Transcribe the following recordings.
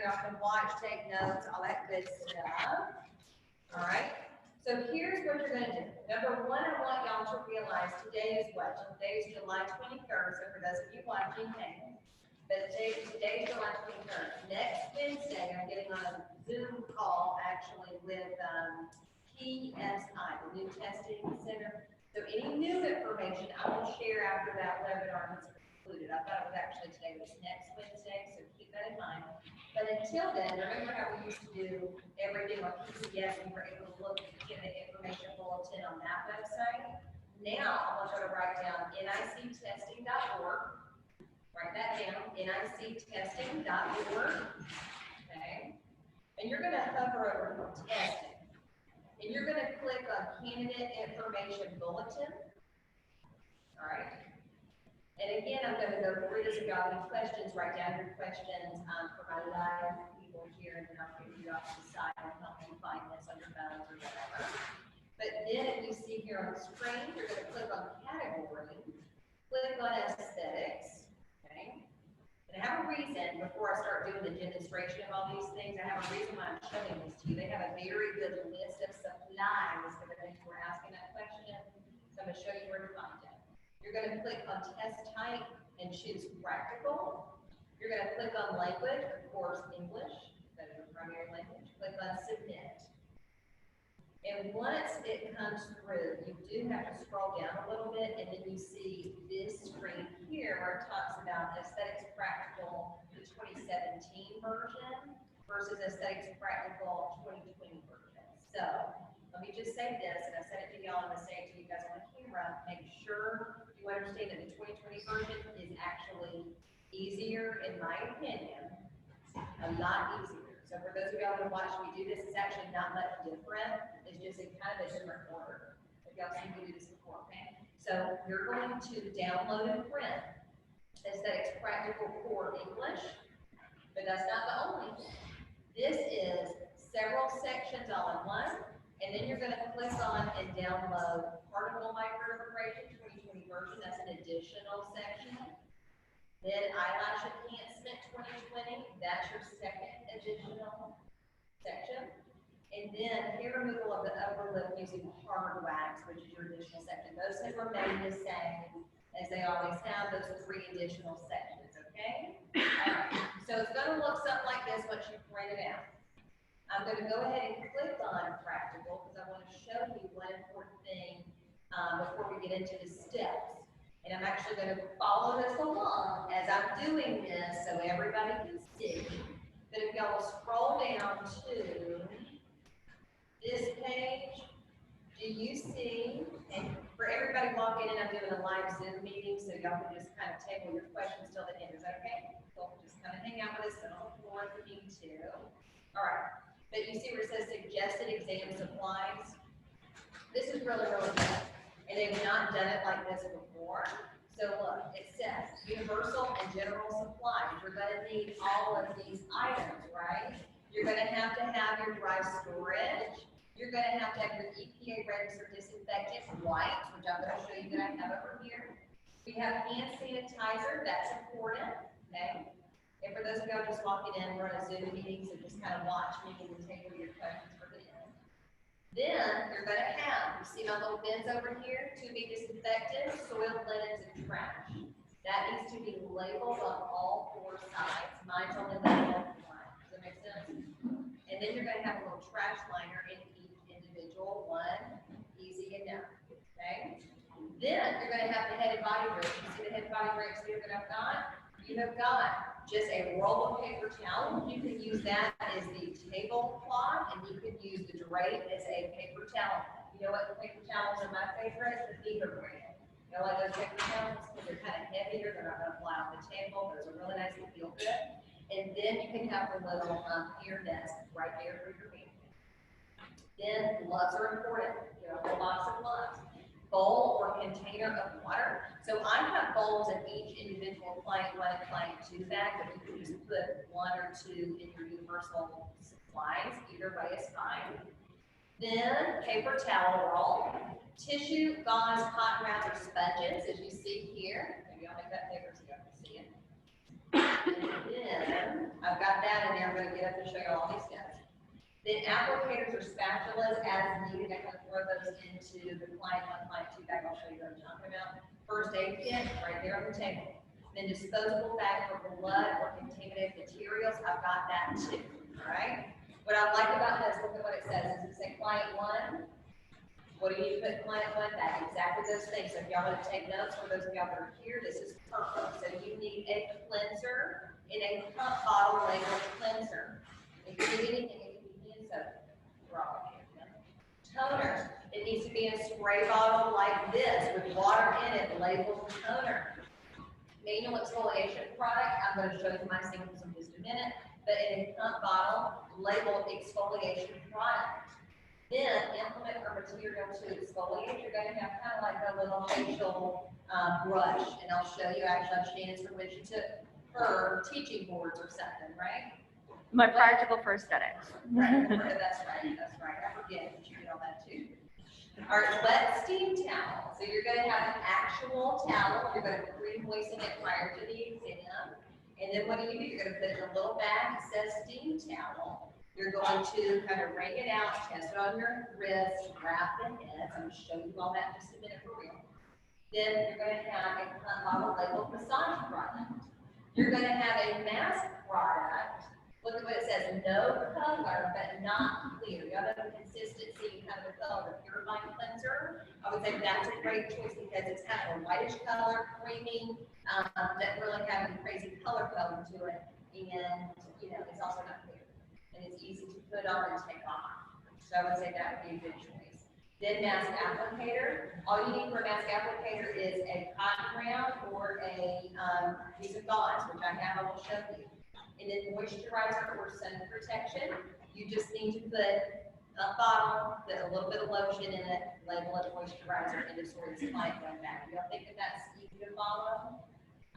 y'all can watch, take notes, all that good stuff. All right. So here's what you're going to do. Number one, I want y'all to realize today is what? Today is July 23rd. So for those of you watching, hey, but today is July 23rd. Next Wednesday, I'm getting on a Zoom call actually with TSI, the New Testing Center. So any new information I will share after that webinar is concluded. I thought it was actually today, but it's next Wednesday, so keep that in mind. But until then, remember how we used to do everything on PCS, and we were able to look at the information bulletin on that website. Now, I want you to write down nictesting.org. Write that down, nictesting.org. Okay? And you're going to hover over testing. And you're going to click on Candidate Information Bulletin. All right. And again, I'm going to go through this. If y'all have any questions, write down your questions for my live people here, and then I'll give you off to the side and help you find this on your phones or whatever. But then, if you see here on the screen, you're going to click on Category, click on Aesthetics. Okay. And I have a reason, before I start doing the demonstration of all these things, I have a reason why I'm showing this to you. They have a very good list of supplies for the things we're asking that question. So I'm going to show you where to find it. You're going to click on Test Type and choose Practical. You're going to click on Language, of course, English. That is your primary language. Click on Submit. And once it comes through, you do have to scroll down a little bit, and then you see this screen here where it talks about Aesthetics Practical, the 2017 version versus Aesthetics Practical 2020 version. So let me just say this, and I said it to y'all, and I'm going to say it to you guys on camera. Make sure you understand that the 2020 version is actually easier, in my opinion, a lot easier. So for those of y'all who watch me do this, it's actually not much different. It's just in kind of a different order. If y'all seen me do this before, okay? So you're going to download and print Aesthetics Practical Core English, but that's not the only thing. This is several sections all in one, and then you're going to click on and download Particle Microabrasion 2020 version. That's an additional section. Then Eyelash Enhancement 2020, that's your second additional section. And then hair removal of the upper lip using hard wax, which is your additional section. Those have remained the same as they always have, those are 3 additional sections, okay? So it's going to look something like this once you print it out. I'm going to go ahead and click on Practical because I want to show you one important thing before we get into the steps. And I'm actually going to follow this along as I'm doing this so everybody can see. But if y'all will scroll down to this page, do you see, and for everybody walking in, I'm doing a live Zoom meeting, so y'all can just kind of table your questions till the end. Is that okay? So just kind of hang out with us and on the floor if you need to. All right. But you see where it says suggested exam supplies? This is really, really good. And they've not done it like this before. So look, it says universal and general supplies. You're going to need all of these items, right? You're going to have your dry storage. You're going to have your EPA registered disinfectant wipes, which I'm going to show you that I have over here. We have hand sanitizer, that's important, okay? And for those of y'all just walking in, we're on a Zoom meeting, so just kind of watch me and table your questions for the end. Then you're going to have, you see my little bins over here, to be disinfected, soiled linens, and trash. That needs to be labeled on all 4 sides. Mine's only labeled on one. Does that make sense? And then you're going to have a little trash liner in each individual one. Easy enough. Okay? Then you're going to have the head and body breaks. You see the head and body breaks here that I've got? You have got just a roll of paper towel. You can use that as the tablecloth, and you can use the drape as a paper towel. You know what paper towels are my favorite? The Beaver brand. You know what those paper towels? Because they're kind of heavier, they're not going to fly off the table. Those are really nice and feel good. And then you can have the little ear nest right there for your hand. Then gloves are important. You know, a whole box of gloves. Bowl or container of water. So I have bowls in each individual client 1 and client 2 bag, but you can just put 1 or 2 in your universal supplies. Either way is fine. Then paper towel roll, tissue, gauze, cotton rounds, or sponges, as you see here. Maybe I'll make that bigger so you can see it. And then I've got that in there, I'm gonna get up and show you all these steps. Then applicators or spatulas as needed, I'm gonna throw those into the client 1, client 2 bag, I'll show you what I'm talking about. First aid kit, right there on the table. Then disposable bag for blood or contaminated materials, I've got that too, all right? What I like about this, look at what it says, does it say client 1? What do you put client 1 back? Exactly those things. So if y'all want to take notes, for those of y'all that are here, this is perfect. So you need a cleanser in a pump bottle labeled cleanser. If you need anything, it can be hand soap. Toner. It needs to be in a spray bottle like this with water in it, labeled toner. Manual exfoliation product. I'm going to show you my samples in just a minute. But in a pump bottle, labeled exfoliation product. Then implement a material to exfoliate. You're going to have kind of like a little facial brush, and I'll show you. Actually, Shannon's from when she took her teaching boards or something, right? My practical for aesthetics. Right. That's right. I forget that you did all that too. All right, wet steam towel. So you're going to have an actual towel. You're going to pre-moisten it prior to the exam. And then what do? You're going to put it in a little bag that says steam towel. You're going to kind of wring it out, test it on your wrist, wrap the head. I'm going to show you all that in just a minute for real. Then you're going to have a bottle labeled massage product. You're going to have a mask product. Look at what it says, no color, but not clear. You have a consistency kind of a color. Purifying cleanser, I would say that's a great choice because it's kind of a whitish color, creamy, that really have a crazy color to it. And, you know, it's also not clear. And it's easy to put on and take off. So I would say that would be a good choice. Then mask applicator. All you need for a mask applicator is a cotton round or a piece of gauze, which I have, I will show you. And then moisturizer or sun protection. You just need to put a bottle, put a little bit of lotion in it, label it moisturizer, and just sort of slide one back. You don't think that that's easy to follow?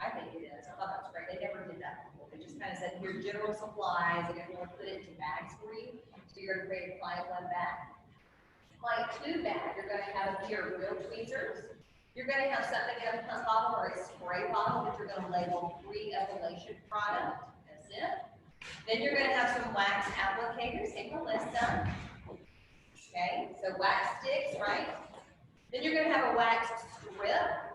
I think it is. I thought that was great. They never did that before. They just kind of said, here's general supplies, and everyone put it into bags for you. So you're going to create a client 1 bag. Client 2 bag, you're going to have your real tweezers. You're going to have something in a pump bottle or a spray bottle that you're going to label pre-epilation product. That's it. Then you're going to have some wax applicators. Hey, Melissa. Okay, so wax sticks, right? Then you're going to have a wax strip.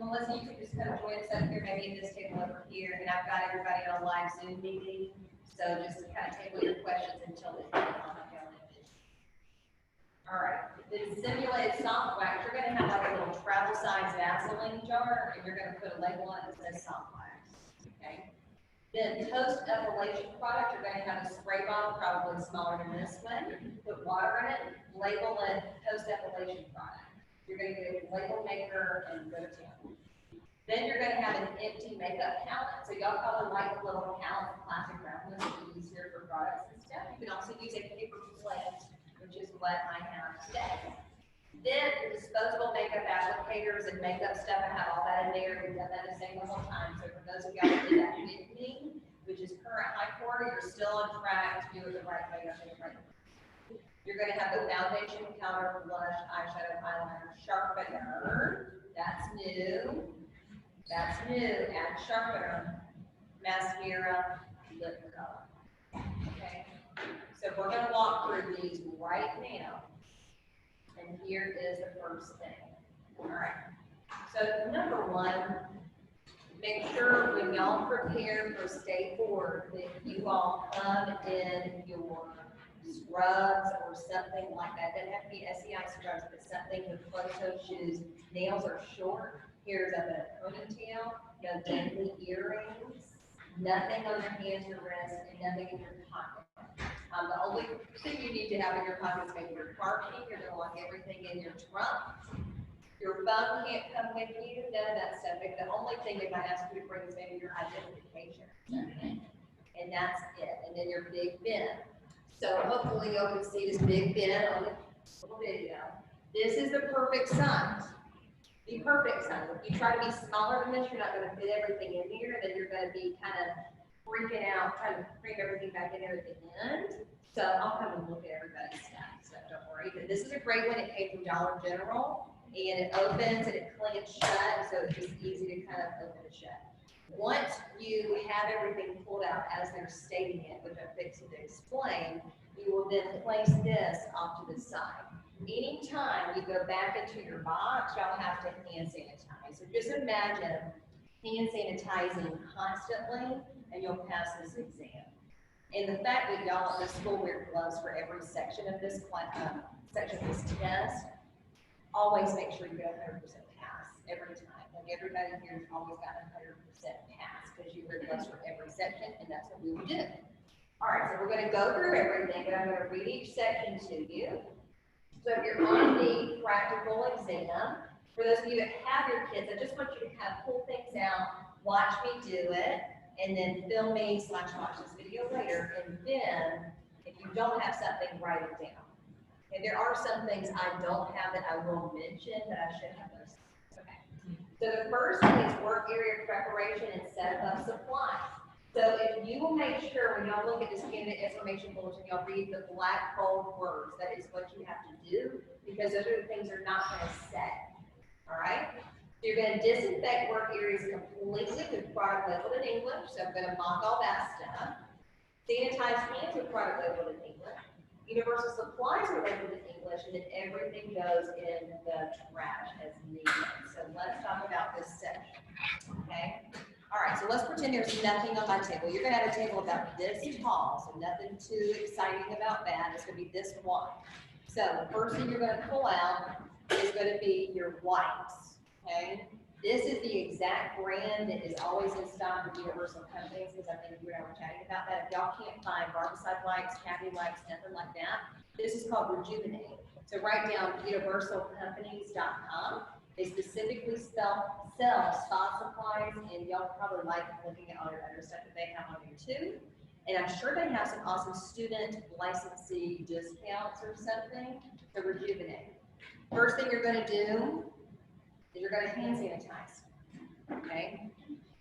Melissa, you can just kind of join us up here, maybe at this table over here, and I've got everybody on a live Zoom meeting, so just kind of table your questions until the end. All right, the simulated soft wax, you're going to have like a little travel size Vaseline jar, and you're going to put a label on it that says soft wax. Okay. Then toast epilation product, you're going to have a spray bottle, probably smaller than this one. Put water in it, label it toast epilation product. You're going to get a label maker and go to town. Then you're going to have an empty makeup palette. So y'all probably like the little palette, plastic round ones, to be easier for products and stuff. You can also use a paper plate, which is what I have today. Then the disposable makeup applicators and makeup stuff, I have all that in there. We've done that the same the whole time. So for those of y'all that did that with me, which is current high quarter, you're still on track to do it the right way. You're going to have the foundation, powder, blush, eyeshadow, eyeliner, sharpener. That's new. That's new. Add sharpener, mascara, lip color. Okay. So we're going to walk through these right now. And here is the first thing. All right. So number 1, make sure when y'all prepare for state board that you all come in your scrubs or something like that. Doesn't have to be SEI scrubs, but something with closed-toe shoes. Nails are short. Hair's up in a ponytail. No dangly earrings. Nothing on your hands or wrists, and nothing in your pocket. The only thing you need to have in your pocket is maybe your car key. You're going to want everything in your trunk. Your phone can't come with you. None of that stuff. Maybe the only thing they might ask you to bring is maybe your identification. And that's it. And then your big bin. So hopefully you can see this big bin on the little video. This is the perfect size. The perfect size. If you try to be smaller than this, you're not going to fit everything in here. Then you're going to be kind of freaking out, trying to crank everything back in there at the end. So I'll come and look at everybody's stuff. So don't worry. But this is a great one. It came from Dollar General. And it opens and it clamps shut. So it's just easy to kind of open it shut. Once you have everything pulled out as they're stating it, which I'm fixing to explain, you will then place this off to the side. Anytime you go back into your box, y'all have to hand sanitize. So just imagine hand sanitizing constantly, and you'll pass this exam. And the fact that y'all at this school wear gloves for every section of this test, always make sure you get 100% pass every time. Like everybody here has always got 100% pass because you wear gloves for every section, and that's what we will do. All right, so we're going to go through everything, but I'm going to read each section to you. So if you're on the practical exam, for those of you that have your kids, I just want you to kind of pull things out, watch me do it, and then film me / watch this video later. And then, if you don't have something, write it down. And there are some things I don't have that I will mention, but I should have those. Okay. So the first one is work area preparation and setup of supplies. So if you will make sure when y'all look at this candidate information bulletin, y'all read the black bold words. That is what you have to do because those are the things they're not going to say. All right? So you're going to disinfect work areas completely with product labeled in English. So I'm going to mock all that stuff. Sanitize hands with product labeled in English. Universal supplies are labeled in English, and then everything goes in the trash as needed. So let's talk about this section. Okay? All right, so let's pretend there's nothing on my table. You're going to have a table about this tall, so nothing too exciting about that. It's going to be this wide. So the first thing you're going to pull out is going to be your wipes, okay? This is the exact brand that is always in stock with Universal companies, because I think you and I were chatting about that. If y'all can't find barbicide wipes, cavity wipes, nothing like that, this is called Rejuvenate. So write down universalcompanies.com. They specifically sell spa supplies, and y'all probably like looking at all your other stuff that they have on here too. And I'm sure they have some awesome student licensee discounts or something to Rejuvenate. First thing you're going to do is you're going to hand sanitize. Okay?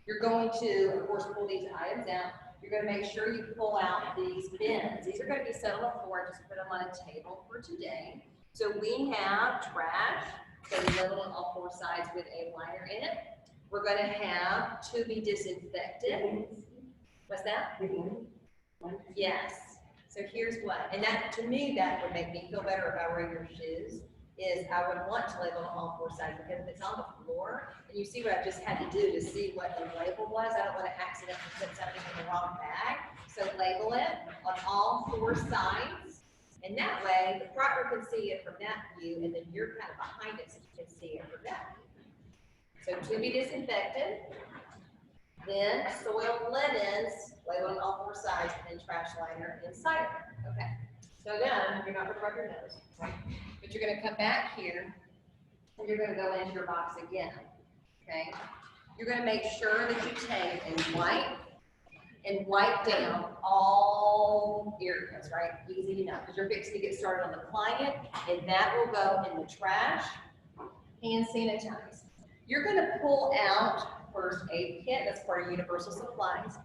You're going to, of course, pull these items out. You're going to make sure you pull out these bins. These are going to be set on the floor. Just put them on a table for today. So we have trash. So we label on all 4 sides with a liner in it. We're going to have to be disinfected. What's that? Yes. So here's what, and that to me, that would make me feel better if I were in your shoes, is I would want to label on all 4 sides, because if it's on the floor, and you see what I just had to do to see what the label was, I don't want to accidentally put something in the wrong bag. So label it on all 4 sides. And that way, the proctor can see it from that view, and then you're kind of behind it so you can see it from that view. So to be disinfected, then soiled linens, labeled on all 4 sides, and then trash liner inside of it. Okay. So then, you're not going to rub your nose, right? But you're going to come back here, and you're going to go into your box again. Okay. You're going to make sure that you take and wipe down all areas, right? Easy enough, because you're fixing to get started on the client, and that will go in the trash. Hand sanitize. You're going to pull out first aid kit. That's part of Universal Supplies.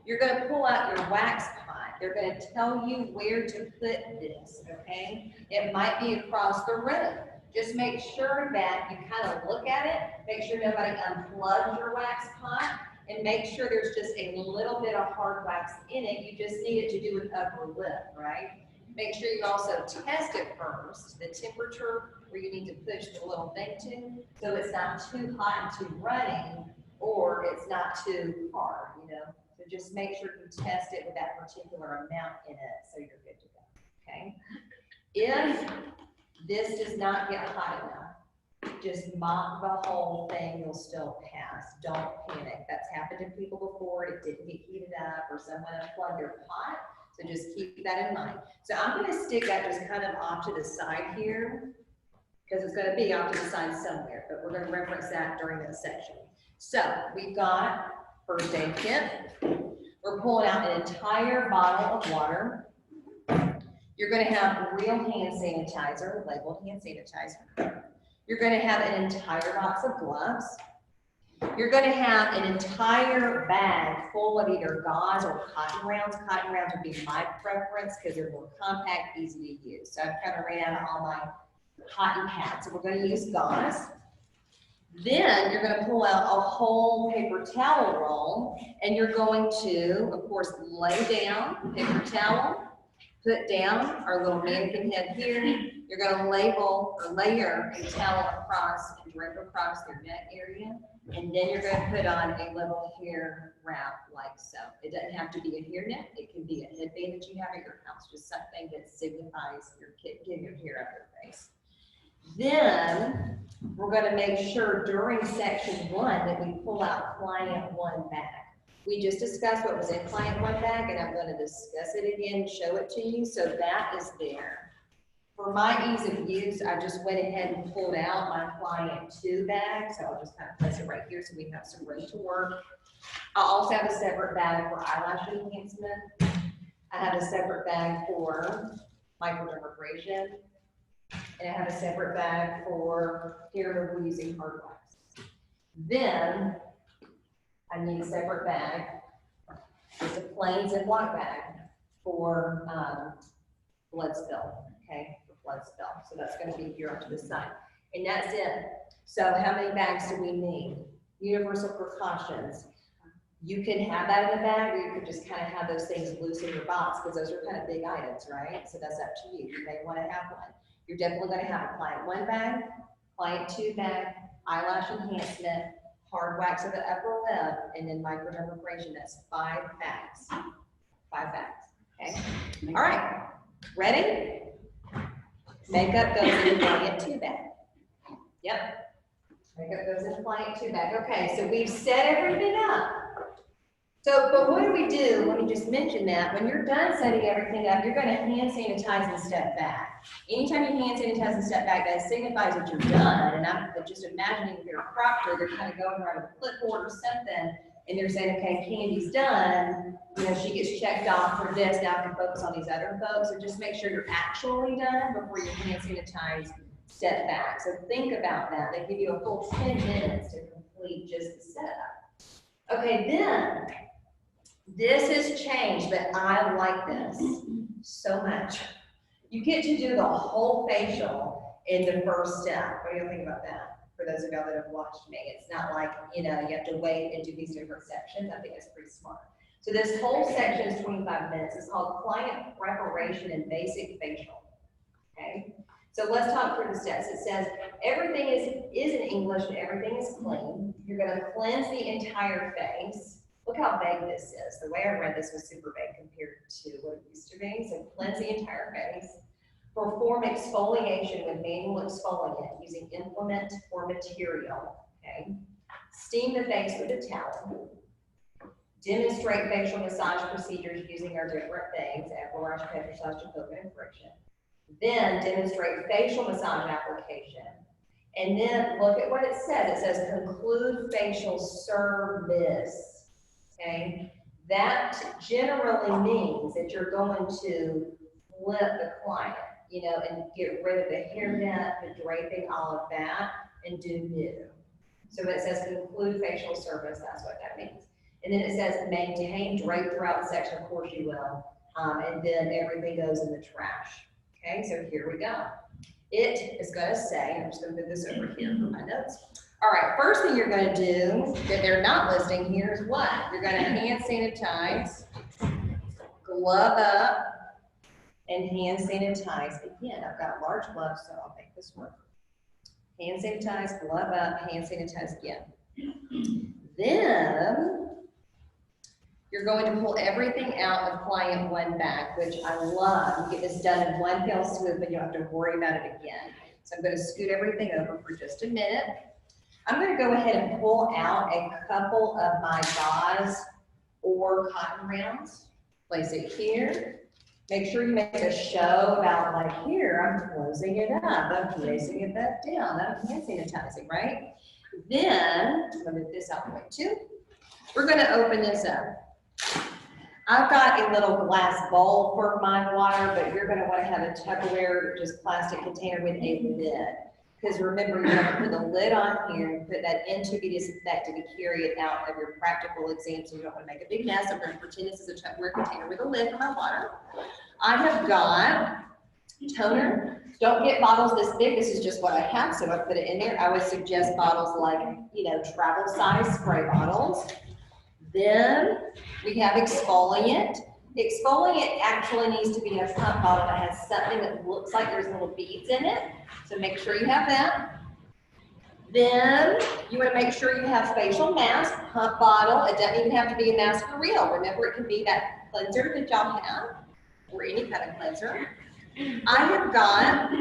You're going to pull out your wax pot. They're going to tell you where to put this, okay? It might be across the room. Just make sure that you kind of look at it, make sure nobody unplugs your wax pot, and make sure there's just a little bit of hard wax in it. You just need it to do an upper lip, right? Make sure you also test it first, the temperature where you need to push the little thing to, so it's not too hot and too running, or it's not too hard, you know? So just make sure you test it with that particular amount in it, so you're good to go, okay? If this does not get hot enough, just mop the whole thing, you'll still pass. Don't panic. That's happened to people before. It didn't get heated up or someone unplugged their pot. So just keep that in mind. So I'm going to stick that just kind of off to the side here, because it's going to be off to the side somewhere, but we're going to reference that during this section. So we've got first aid kit. We're pulling out an entire bottle of water. You're going to have real hand sanitizer, labeled hand sanitizer. You're going to have an entire box of gloves. You're going to have an entire bag full of either gauze or cotton rounds. Cotton rounds would be my preference because they're more compact, easy to use. So I've kind of ran out of all my cotton pads. So we're going to use gauze. Then you're gonna pull out a whole paper towel roll, and you're going to, of course, lay down paper towel, put down our little mannequin head here. You're gonna label or layer a towel across and drape across their neck area. And then you're gonna put on a little hair wrap like so. It doesn't have to be a hairnet. It can be a headband that you have at your house, just something that signifies your kid, getting your hair out of their face. Then we're gonna make sure during section 1 that we pull out client 1 bag. We just discussed what was in client 1 bag, and I'm gonna discuss it again, show it to you, so that is there. For my ease of use, I just went ahead and pulled out my client 2 bag, so I'll just kind of place it right here so we have some room to work. I also have a separate bag for eyelash enhancement. I have a separate bag for microdermabrasion, and I have a separate bag for hair removal using hard wax. Then I need a separate bag. It's a plain Ziploc bag for blood spill, okay, for blood spill. So that's gonna be here up to the side. And that's it. So how many bags do we need? Universal precautions. You can have that in the bag, or you could just kind of have those things loose in your box, because those are kind of big items, right? So that's up to you. You may want to have one. You're definitely going to have a client 1 bag, client 2 bag, eyelash enhancement, hard wax of the upper lip, and then microdermabrasion. That's 5 bags. 5 bags. Okay. All right. Ready? Makeup goes in the client 2 bag. Yep. Makeup goes in the client 2 bag. Okay. So we've set everything up. So, but what do we do? Let me just mention that when you're done setting everything up, you're going to hand sanitize and step back. Anytime you hand sanitize and step back, that signifies that you're done. And I'm just imagining if you're a proctor, they're kind of going around with a clipboard or something, and they're saying, okay, Candy's done. You know, she gets checked off for this. Now I can focus on these other folks. So just make sure you're actually done before you hand sanitize, step back. So think about that. They give you a full 10 minutes to complete just the setup. Okay, then. This has changed, but I like this so much. You get to do the whole facial in the first step. What do you think about that? For those of y'all that have watched me, it's not like, you know, you have to wait and do these different sections. I think that's pretty smart. So this whole section is 25 minutes. It's called client preparation and basic facial. Okay. So let's talk through the steps. It says everything is in English and everything is clean. You're going to cleanse the entire face. Look how vague this is. The way I read this was super vague compared to what it used to be. So cleanse the entire face. Perform exfoliation with manual exfoliant using implement or material. Okay. Steam the face with a towel. Demonstrate facial massage procedures using our different things: Equilash, Petrissage, Japoca, and friction. Then demonstrate facial massage application. And then look at what it says. It says conclude facial service. Okay, that generally means that you're going to flip the client, you know, and get rid of the hairnet, the draping, all of that, and do new. So it says conclude facial service, that's what that means. And then it says maintain drape throughout the section, of course you will, and then everything goes in the trash. Okay, so here we go. It is going to say, I'm just going to put this over here for my notes. All right, first thing you're going to do that they're not listing here is what? You're going to hand sanitize, glove up, and hand sanitize again. I've got large gloves, so I'll make this work. Hand sanitize, glove up, hand sanitize again. Then you're going to pull everything out of client 1 bag, which I love. You get this done in one fell swoop and you don't have to worry about it again. So I'm going to scoot everything over for just a minute. I'm going to go ahead and pull out a couple of my gauze or cotton rounds. Place it here. Make sure you make a show about, like, here, I'm closing it up, I'm placing it back down, I'm hand sanitizing, right? Then, I'm going to move this out the way too. We're going to open this up. I've got a little glass bowl for my water, but you're going to want to have a Tupperware, just plastic container with a lid. Because remember, you have to put the lid on here and put that in to be disinfected to carry it out of your practical exam, so you don't want to make a big mess. I'm going to pretend this is a Tupperware container with a lid for my water. I have got Toner, don't get bottles this big, this is just what I have, so I put it in there. I would suggest bottles like, travel size spray bottles. Then we have exfoliant. Exfoliant actually needs to be in a pump bottle that has something that looks like there's little beads in it, so make sure you have that. Then you want to make sure you have facial mask, pump bottle. It doesn't even have to be a mask for real. Remember, it can be that cleanser that y'all have, or any kind of cleanser. I have got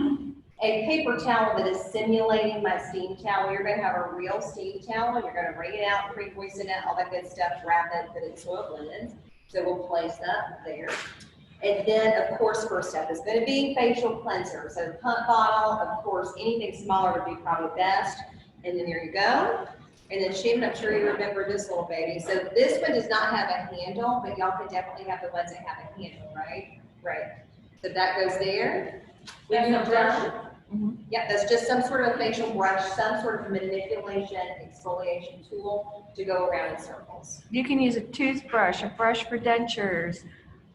a paper towel that is simulating my steam towel. You're going to have a real steam towel. You're going to wring it out, pre-moisten it, all that good stuff, wrap it, put it in soiled linens. So we'll place that there. And then, of course, first step is going to be facial cleanser. So pump bottle, of course, anything smaller would be probably best. And then there you go. And then Shannon, I'm sure you remember this little baby. So this one does not have a handle, but y'all can definitely have the ones that have a handle, right? Right. So that goes there. When you're done, yep, that's just some sort of a facial brush, some sort of manipulation, exfoliation tool to go around in circles. You can use a toothbrush, a brush for dentures.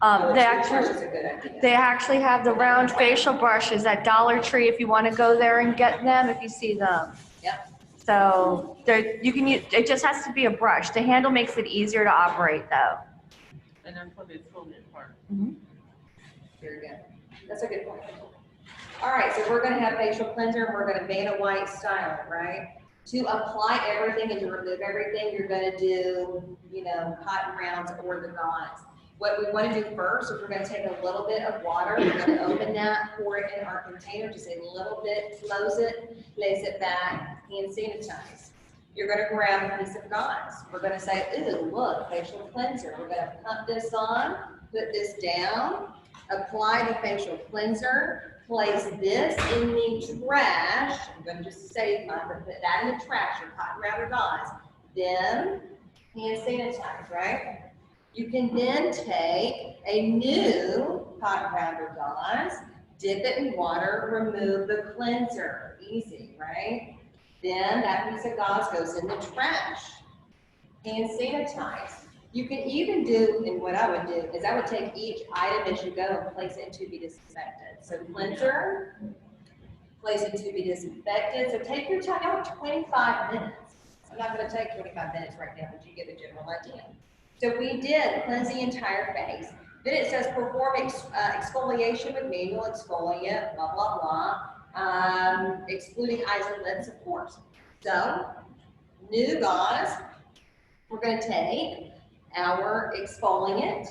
Oh, They a toothbrush is actually, a good idea. they actually have the round facial brushes at Dollar Tree if you want to go there and get them, if you see them. Yep. So there, you can use, it just has to be a brush. The handle makes it easier to operate though. And then for the exfoliant part. Very good. That's a good point. All right, so we're gonna have facial cleanser, and we're gonna Vanna White style it, right? To apply everything and to remove everything, you're gonna do, cotton rounds or the gauze. What we wanna do first is we're gonna take a little bit of water, we're gonna open that, pour it in our container, just a little bit, close it, place it back, hand sanitize. You're gonna grab a piece of gauze. We're gonna say, ooh, look, facial cleanser. We're gonna pump this on, put this down, apply the facial cleanser, place this in the trash. I'm gonna just save mine, but put that in the trash, or cotton round or gauze. Then hand sanitize, right? You can then take a new cotton round or gauze, dip it in water, remove the cleanser. Easy, right? Then that piece of gauze goes in the trash. Hand sanitize. You can even do, and what I would do is I would take each item as you go and place it to be disinfected. So cleanser, place it to be disinfected. So take your time, about 25 minutes. I'm not going to take 25 minutes right now, but you get the general idea. So we did cleanse the entire face. Then it says perform exfoliation with manual exfoliant, blah, blah, blah. Excluding eyes and lips, of course. So, new gauze, we're going to take our exfoliant,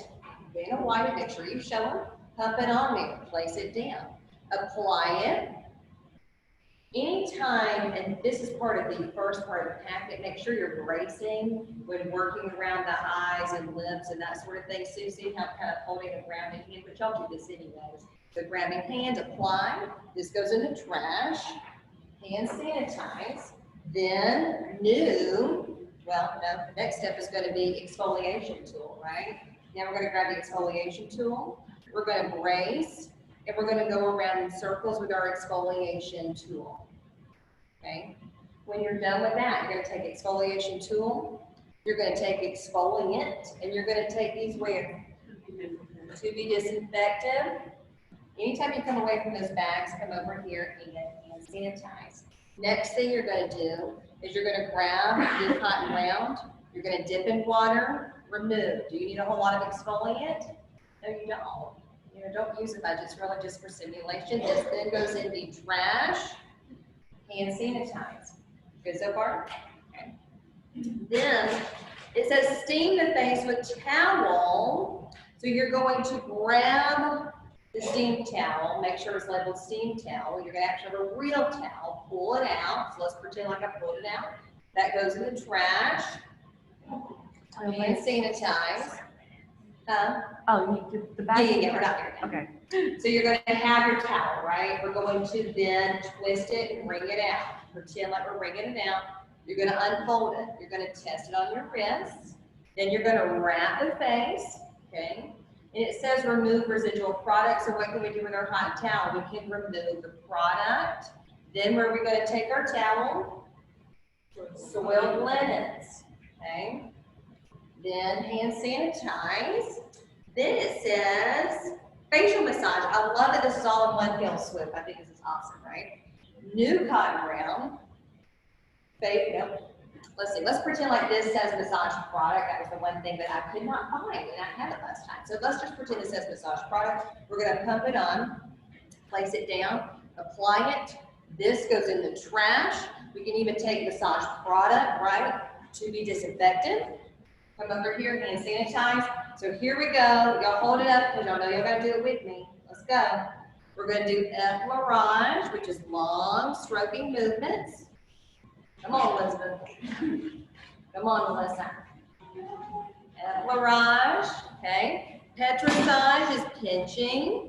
Vanna White, make sure you show them, pump it on there, place it down, apply it. Anytime, and this is part of the first part of the packet, make sure you're bracing when working around the eyes and lips and that sort of thing. Susie, how kind of holding it around in hand, but y'all do this anyways. So grabbing hand, apply, this goes in the trash, hand sanitize, then the next step is going to be exfoliation tool, right? Now we're going to grab the exfoliation tool, we're going to brace, and we're going to go around in circles with our exfoliation tool, okay? When you're done with that, you're going to take exfoliation tool, you're going to take exfoliant, and you're going to take these where? To be disinfected. Anytime you come away from those bags, come over here and sanitize. Next thing you're going to do is you're going to grab the cotton round, you're going to dip in water, remove. Do you need a whole lot of exfoliant? No, you don't. Don't use it much. It's really just for simulation. This then goes in the trash, hand sanitize. Good so far? Okay. Then it says steam the face with towel. So you're going to grab the steam towel, make sure it's labeled steam towel. You're going to actually have a real towel, pull it out. So let's pretend like I pulled it out. That goes in the trash. Hand sanitize. Oh, you need the bag? Yeah, we're not there yet. Okay. So you're going to have your towel, right? We're going to then twist it and wring it out. Pretend like we're wringing it out. You're going to unfold it. You're going to test it on your wrists. Then you're going to wrap the face, okay? And it says remove residual products. So what can we do with our hot towel? We can remove the product. Then where are we going to take our towel? Soiled linens, okay? Then hand sanitize. Then it says facial massage, I love that this is all in one fell swoop. I think this is awesome, right? New cotton round. Nope. Let's see, let's pretend like this says massage product. That was the one thing that I could not find and I had it last time. So let's just pretend it says massage product. We're gonna pump it on, place it down, apply it. This goes in the trash. We can even take massage product, right, to be disinfected. Come over here, hand sanitize. So here we go. Y'all hold it up because y'all know y'all gotta do it with me. Let's go. We're gonna do effleurage, which is long stroking movements. Come on, Elizabeth. Come on, Melissa. Effleurage, okay. Petrissage is pinching.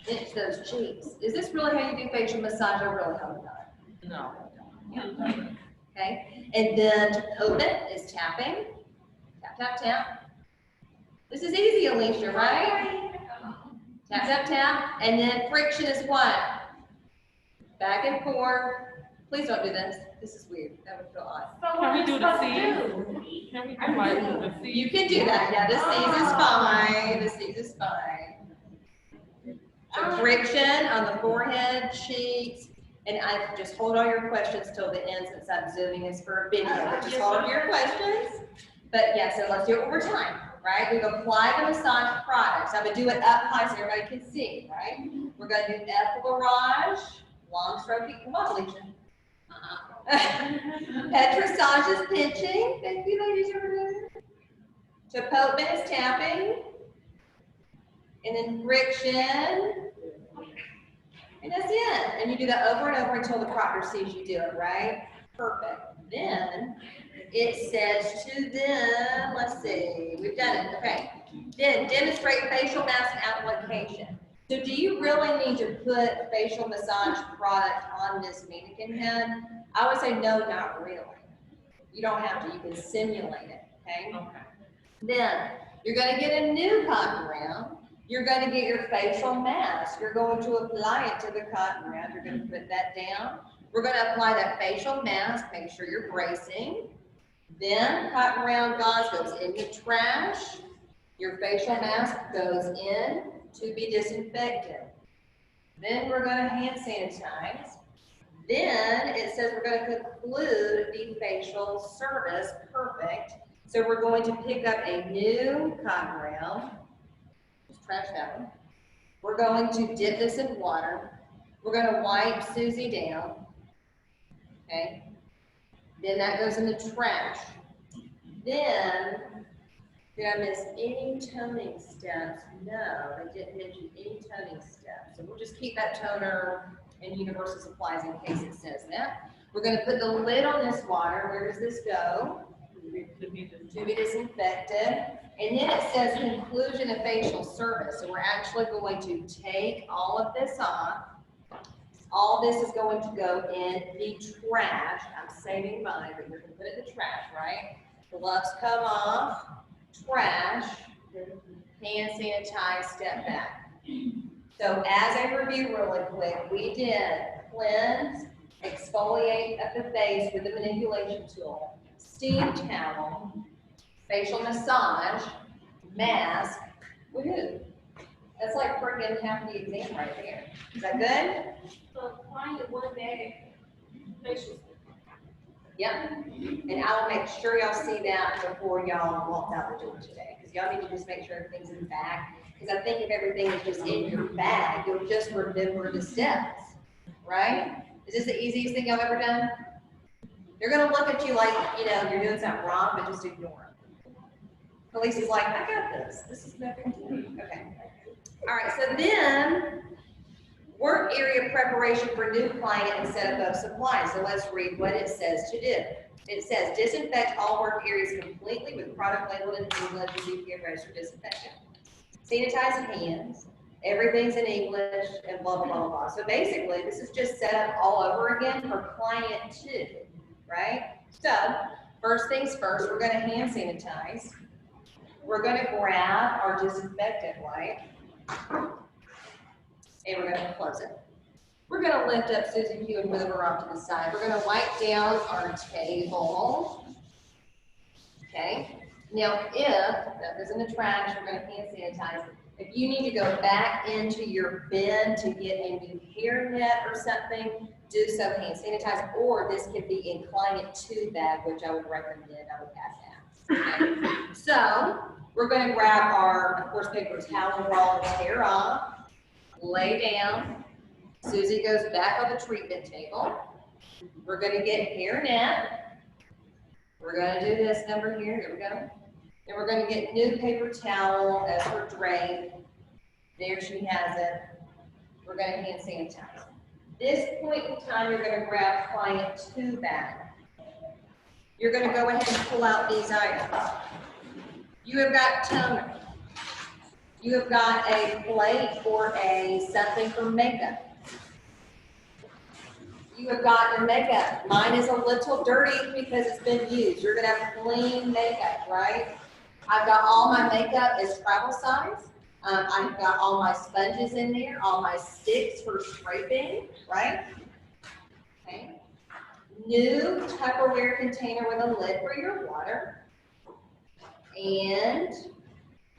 Pinch those cheeks. Is this really how you do facial massage? I really hope not. No. Okay. And then to open is tapping. Tap, tap, tap. This is easy, Alicia, right? Tap, tap, tap. And then friction is what? Back and forth. Please don't do this. This is weird. That would feel odd. Can we do the C's? Can we do like the C's? You can do that. Yeah, the C's is fine. The C's is fine. So friction on the forehead, cheeks, and I just hold all your questions till the end since I'm zooming this for a video. But just hold your questions. But yeah, so let's do it one more time, right? We've applied the massage product. So I'm gonna do it up high so everybody can see, right? We're gonna do effleurage, long stroking. Come on, Alicia. Petrissage is pinching. Thank you, ladies over there. Chapotman is tapping. And then friction. And that's it. And you do that over and over until the proctor sees you do it, right? Perfect. Then it says to them, let's see, we've done it. Okay. Then demonstrate facial mask application. So do you really need to put facial massage product on this mannequin head? I would say no, not really. You don't have to. You can simulate it, okay? Okay. Then you're going to get a new cotton round. You're going to get your facial mask. You're going to apply it to the cotton round. You're going to put that down. We're going to apply that facial mask. Make sure you're bracing. Then cotton round gauze goes in the trash. Your facial mask goes in to be disinfected. Then we're going to hand sanitize. Then it says we're going to conclude the facial service. Perfect. So we're going to pick up a new cotton round. Just trash that one. We're going to dip this in water. We're going to wipe Susie down. Okay. Then that goes in the trash. Then, did I miss any toning steps? No, I didn't mention any toning steps. So we'll just keep that toner in Universal Supplies in case it says that. We're going to put the lid on this water. Where does this go? To be disinfected. And then it says conclusion of facial service. So we're actually going to take all of this off. All this is going to go in the trash. I'm saving mine, but you're going to put it in the trash, right? Gloves come off, trash, hand sanitize, step back. So as a review really quick, we did cleanse, exfoliate of the face with the manipulation tool, steam towel, facial massage, mask, woohoo. That's like freaking half the exam right there. Is that good? So find the one bag facial. Yep. And I will make sure y'all see that before y'all walk out the door today. Because y'all need to just make sure everything's in the bag. Because I think if everything is just in your bag, you'll just remember the steps. Right? Is this the easiest thing y'all ever done? They're going to look at you like, you know, you're doing something wrong, but just ignore them. Police is like, I got this. This is no big deal. Okay. All right. So then, work area preparation for new client and setup of supplies. So let's read what it says to do. It says disinfect all work areas completely with product labeled in English and BPA registered disinfectant. Sanitize hands. Everything's in English and blah, blah, blah, blah. So basically, this is just set up all over again for client 2, right? So first things first, we're going to hand sanitize. We're going to grab our disinfectant wipe. And we're going to close it. We're going to lift up Susie Q and move her off to the side. We're going to wipe down our table. Okay. Now, if that goes in the trash, we're going to hand sanitize. If you need to go back into your bin to get a new hairnet or something, do so hand sanitize, or this could be in client 2 bag, which I would recommend, I would pass that. Okay? So, we're gonna grab our, of course, paper towel roll, tear off, lay down. Susie goes back on the treatment table. We're gonna get hairnet. We're gonna do this number here we go. And we're gonna get new paper towel as her drape. There she has it. We're gonna hand sanitize. This point in time, you're gonna grab client 2 bag. You're gonna go ahead and pull out these items. You have got toner. You have got a plate or something for makeup. You have got your makeup. Mine is a little dirty because it's been used. You're gonna have clean makeup, right? I've got all my makeup is travel size. I've got all my sponges in there, all my sticks for scraping, right? Okay. New Tupperware container with a lid for your water. And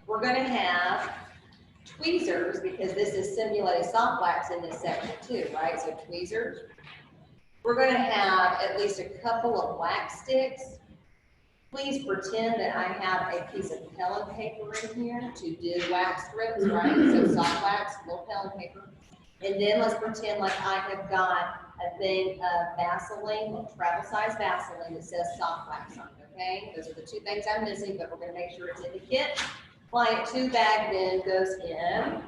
we're gonna have tweezers because this is simulated soft wax in this section too, right? So tweezers. We're gonna have at least a couple of wax sticks. Please pretend that I have a piece of Pellon paper in here to do wax strips, right? So soft wax, little Pellon paper. And then let's pretend like I have got a thing of Vaseline, little travel size Vaseline that says soft wax on it, okay? Those are the 2 things I'm missing, but we're gonna make sure it's in the kit. Client 2 bag then goes in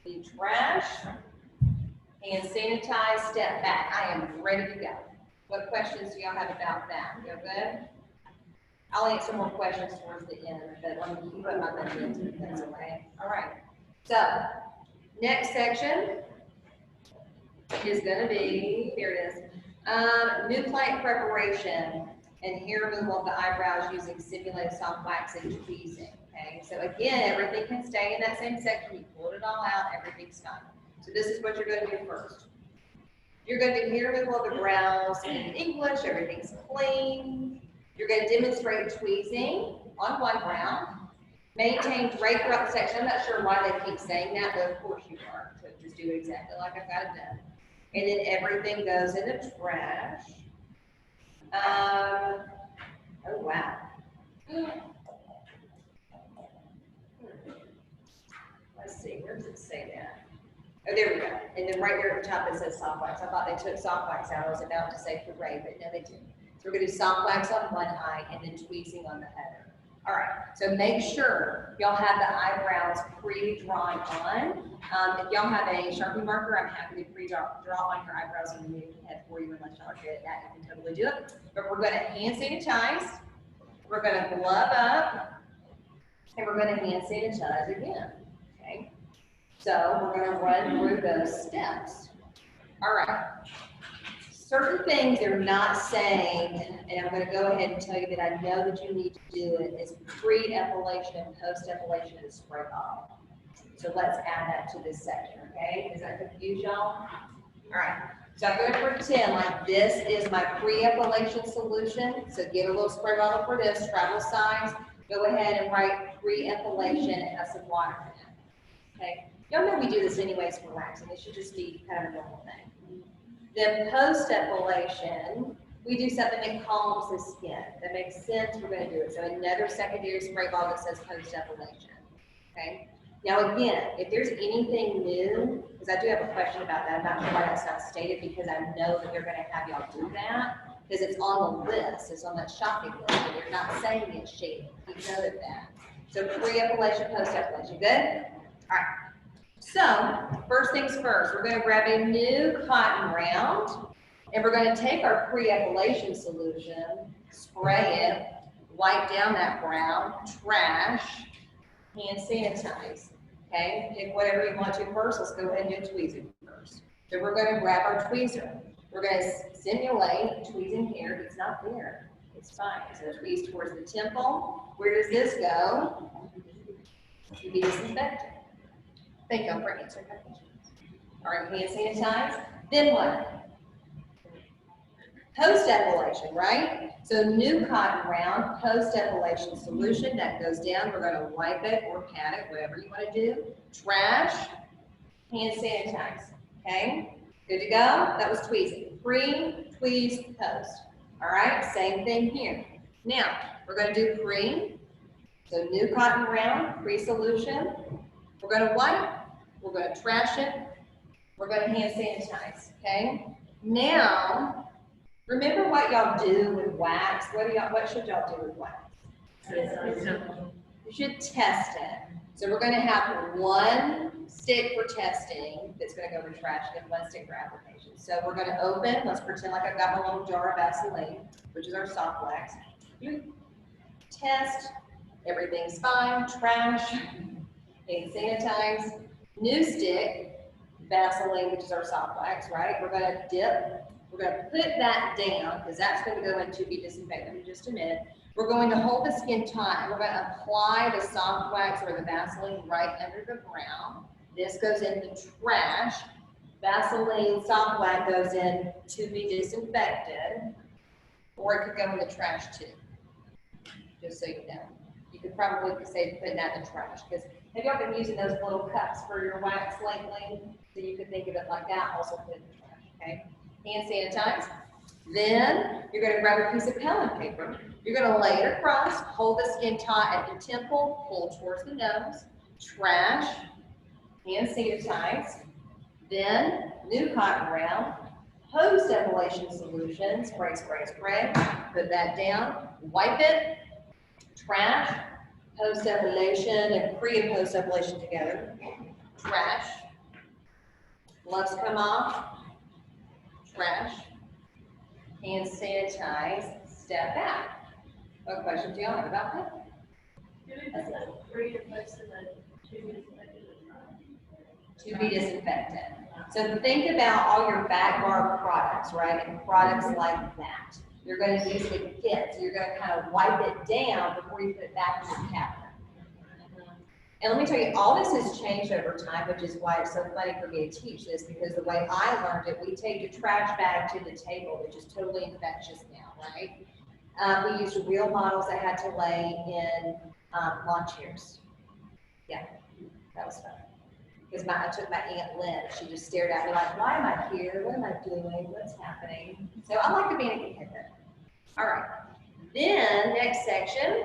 the trash and sanitize, step back. I am ready to go. What questions do y'all have about that? Go good? I'll answer more questions towards the end, but let me keep my mind into it, that's okay. All right. So, next section is gonna be, here it is, new client preparation and hair removal of the eyebrows using simulated soft wax and tweezing, okay? So again, everything can stay in that same section. You pulled it all out, everything's fine. So this is what you're gonna do first. You're gonna do hair removal of the brows in English, everything's clean. You're going to demonstrate tweezing on one brow. Maintain drape throughout the section. I'm not sure why they keep saying that, but of course you are. So just do it exactly like I've got it done. And then everything goes in the trash. Oh, wow. Let's see, where does it say that? Oh, there we go. And then right there at the top it says soft wax. I thought they took soft wax out. I was about to say puree, but no, they didn't. So we're gonna do soft wax on one eye and then tweezing on the other. All right, so make sure y'all have the eyebrows pre-drawn on. If y'all have a Sharpie marker, I'm happy to pre-draw on your eyebrows on the new head for you unless y'all are good at that, you can totally do it. But we're gonna hand sanitize, we're gonna glove up, and we're gonna hand sanitize again, okay? So we're gonna run through those steps. All right. Certain things they're not saying, and I'm gonna go ahead and tell you that I know that you need to do it, is pre-epilation and post-epilation is spray bottle. So let's add that to this section, okay? Does that confuse y'all? All right, so I'm gonna pretend like this is my pre-epilation solution. So get a little spray bottle for this, travel size. Go ahead and write pre-epilation and have some water in it, okay? Y'all know we do this anyways for waxing. It should just be kind of a normal thing. Then post-epilation, we do something that calms the skin. That makes sense, we're gonna do it. So another secondary spray bottle that says post-epilation, okay? Now again, if there's anything new, because I do have a question about that, I'm not sure why that's not stated, because I know that they're gonna have y'all do that, because it's on the list, it's on that shopping list, and they're not saying it's shaded, keep note of that. So pre-epilation, post-epilation, good? All right. So, first things first, we're gonna grab a new cotton round, and we're gonna take our pre-epilation solution, spray it, wipe down that brow, trash, hand sanitize, okay? Pick whatever you want to first. Let's go ahead and do tweezing first. So we're gonna grab our tweezer. We're gonna simulate tweezing here. It's not there, it's fine. So tweeze towards the temple. Where does this go? To be disinfected. Thank you for answering my questions. All right, hand sanitize. Then what? Post-epilation, right? So new cotton round, post-epilation solution that goes down. We're gonna wipe it or pat it, whatever you wanna do. Trash, hand sanitize, okay? Good to go? That was tweezing. Pre, tweeze, post. All right, same thing here. Now, we're gonna do pre. So new cotton round, pre-solution. We're gonna wipe, we're gonna trash it, we're gonna hand sanitize, okay? Now, remember what y'all do with wax? What should y'all do with wax? You should test it. So we're gonna have one stick for testing that's gonna go in trash and one stick for application. So we're gonna open, let's pretend like I've got my little jar of Vaseline, which is our soft wax. You test, everything's fine, trash, and sanitize. New stick, Vaseline, which is our soft wax, right? We're gonna dip, we're gonna put that down, because that's gonna go in to be disinfected in just a minute. We're going to hold the skin tight. We're going to apply the soft wax or the Vaseline right under the brow. This goes in the trash. Vaseline soft wax goes in to be disinfected, or it could go in the trash too, just so you know. You could probably say putting that in the trash, because have y'all been using those little cups for your wax lately? So you could think of it like that, also put it in the trash, okay? Hand sanitize. Then you're going to grab a piece of pellet paper. You're going to lay it across, hold the skin taut at the temple, pull towards the nose, trash, hand sanitize. Then new cotton round, post-epilation solution, spray, spray, spray. Put that down, wipe it, trash, post-epilation and pre and post-epilation together. Trash, gloves come off, trash. Hand sanitize, step back. What questions do y'all have about that? To be disinfected. So think about all your back bar products, right? And products like that. You're going to use the kit. So you're going to kind of wipe it down before you put it back in your cabinet. And let me tell you, all this has changed over time, which is why it's so funny for me to teach this, because the way I learned it, we take the trash bag to the table, which is totally infectious now, right? We used real models that had to lay in lawn chairs. Yeah, that was fun. Because I took my Aunt Lynn, she just stared at me like, why am I here? What am I doing? What's happening? So I like the mannequin head. All right. Then next section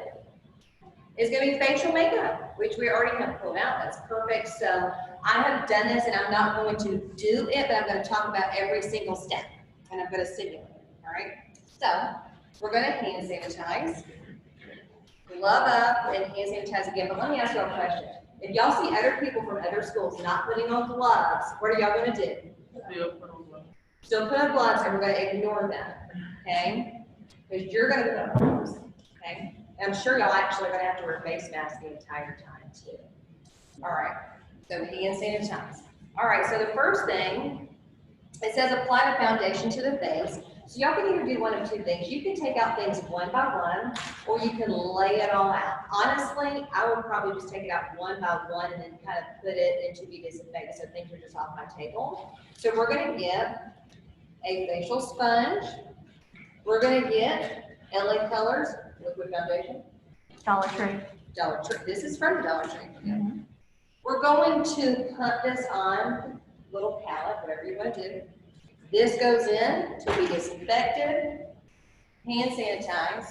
is going to be facial makeup, which we already have pulled out. That's perfect. So I have done this, and I'm not going to do it, but I'm going to talk about every single step, and I'm going to simulate it. All right. So we're going to hand sanitize, glove up, and hand sanitize again. But let me ask you a question. If y'all see other people from other schools not putting on gloves, what are y'all going to do? Still put on gloves, and we're going to ignore them. Okay? Because you're going to put on gloves. Okay? I'm sure y'all actually are going to have to wear face masks the entire time too. All right, so hand sanitize. All right, so the first thing, it says apply the foundation to the face. So y'all can either do one of two things. You can take out things one by one, or you can lay it all out. Honestly, I would probably just take it out one by one and then kind of put it into be disinfected so things are just off my table. So we're going to get a facial sponge. We're going to get LA Colors liquid foundation. Dollar Tree. Dollar Tree. This is from Dollar Tree. Mm-hmm. We're going to put this on little palette, whatever you want to do. This goes in to be disinfected, hand sanitize.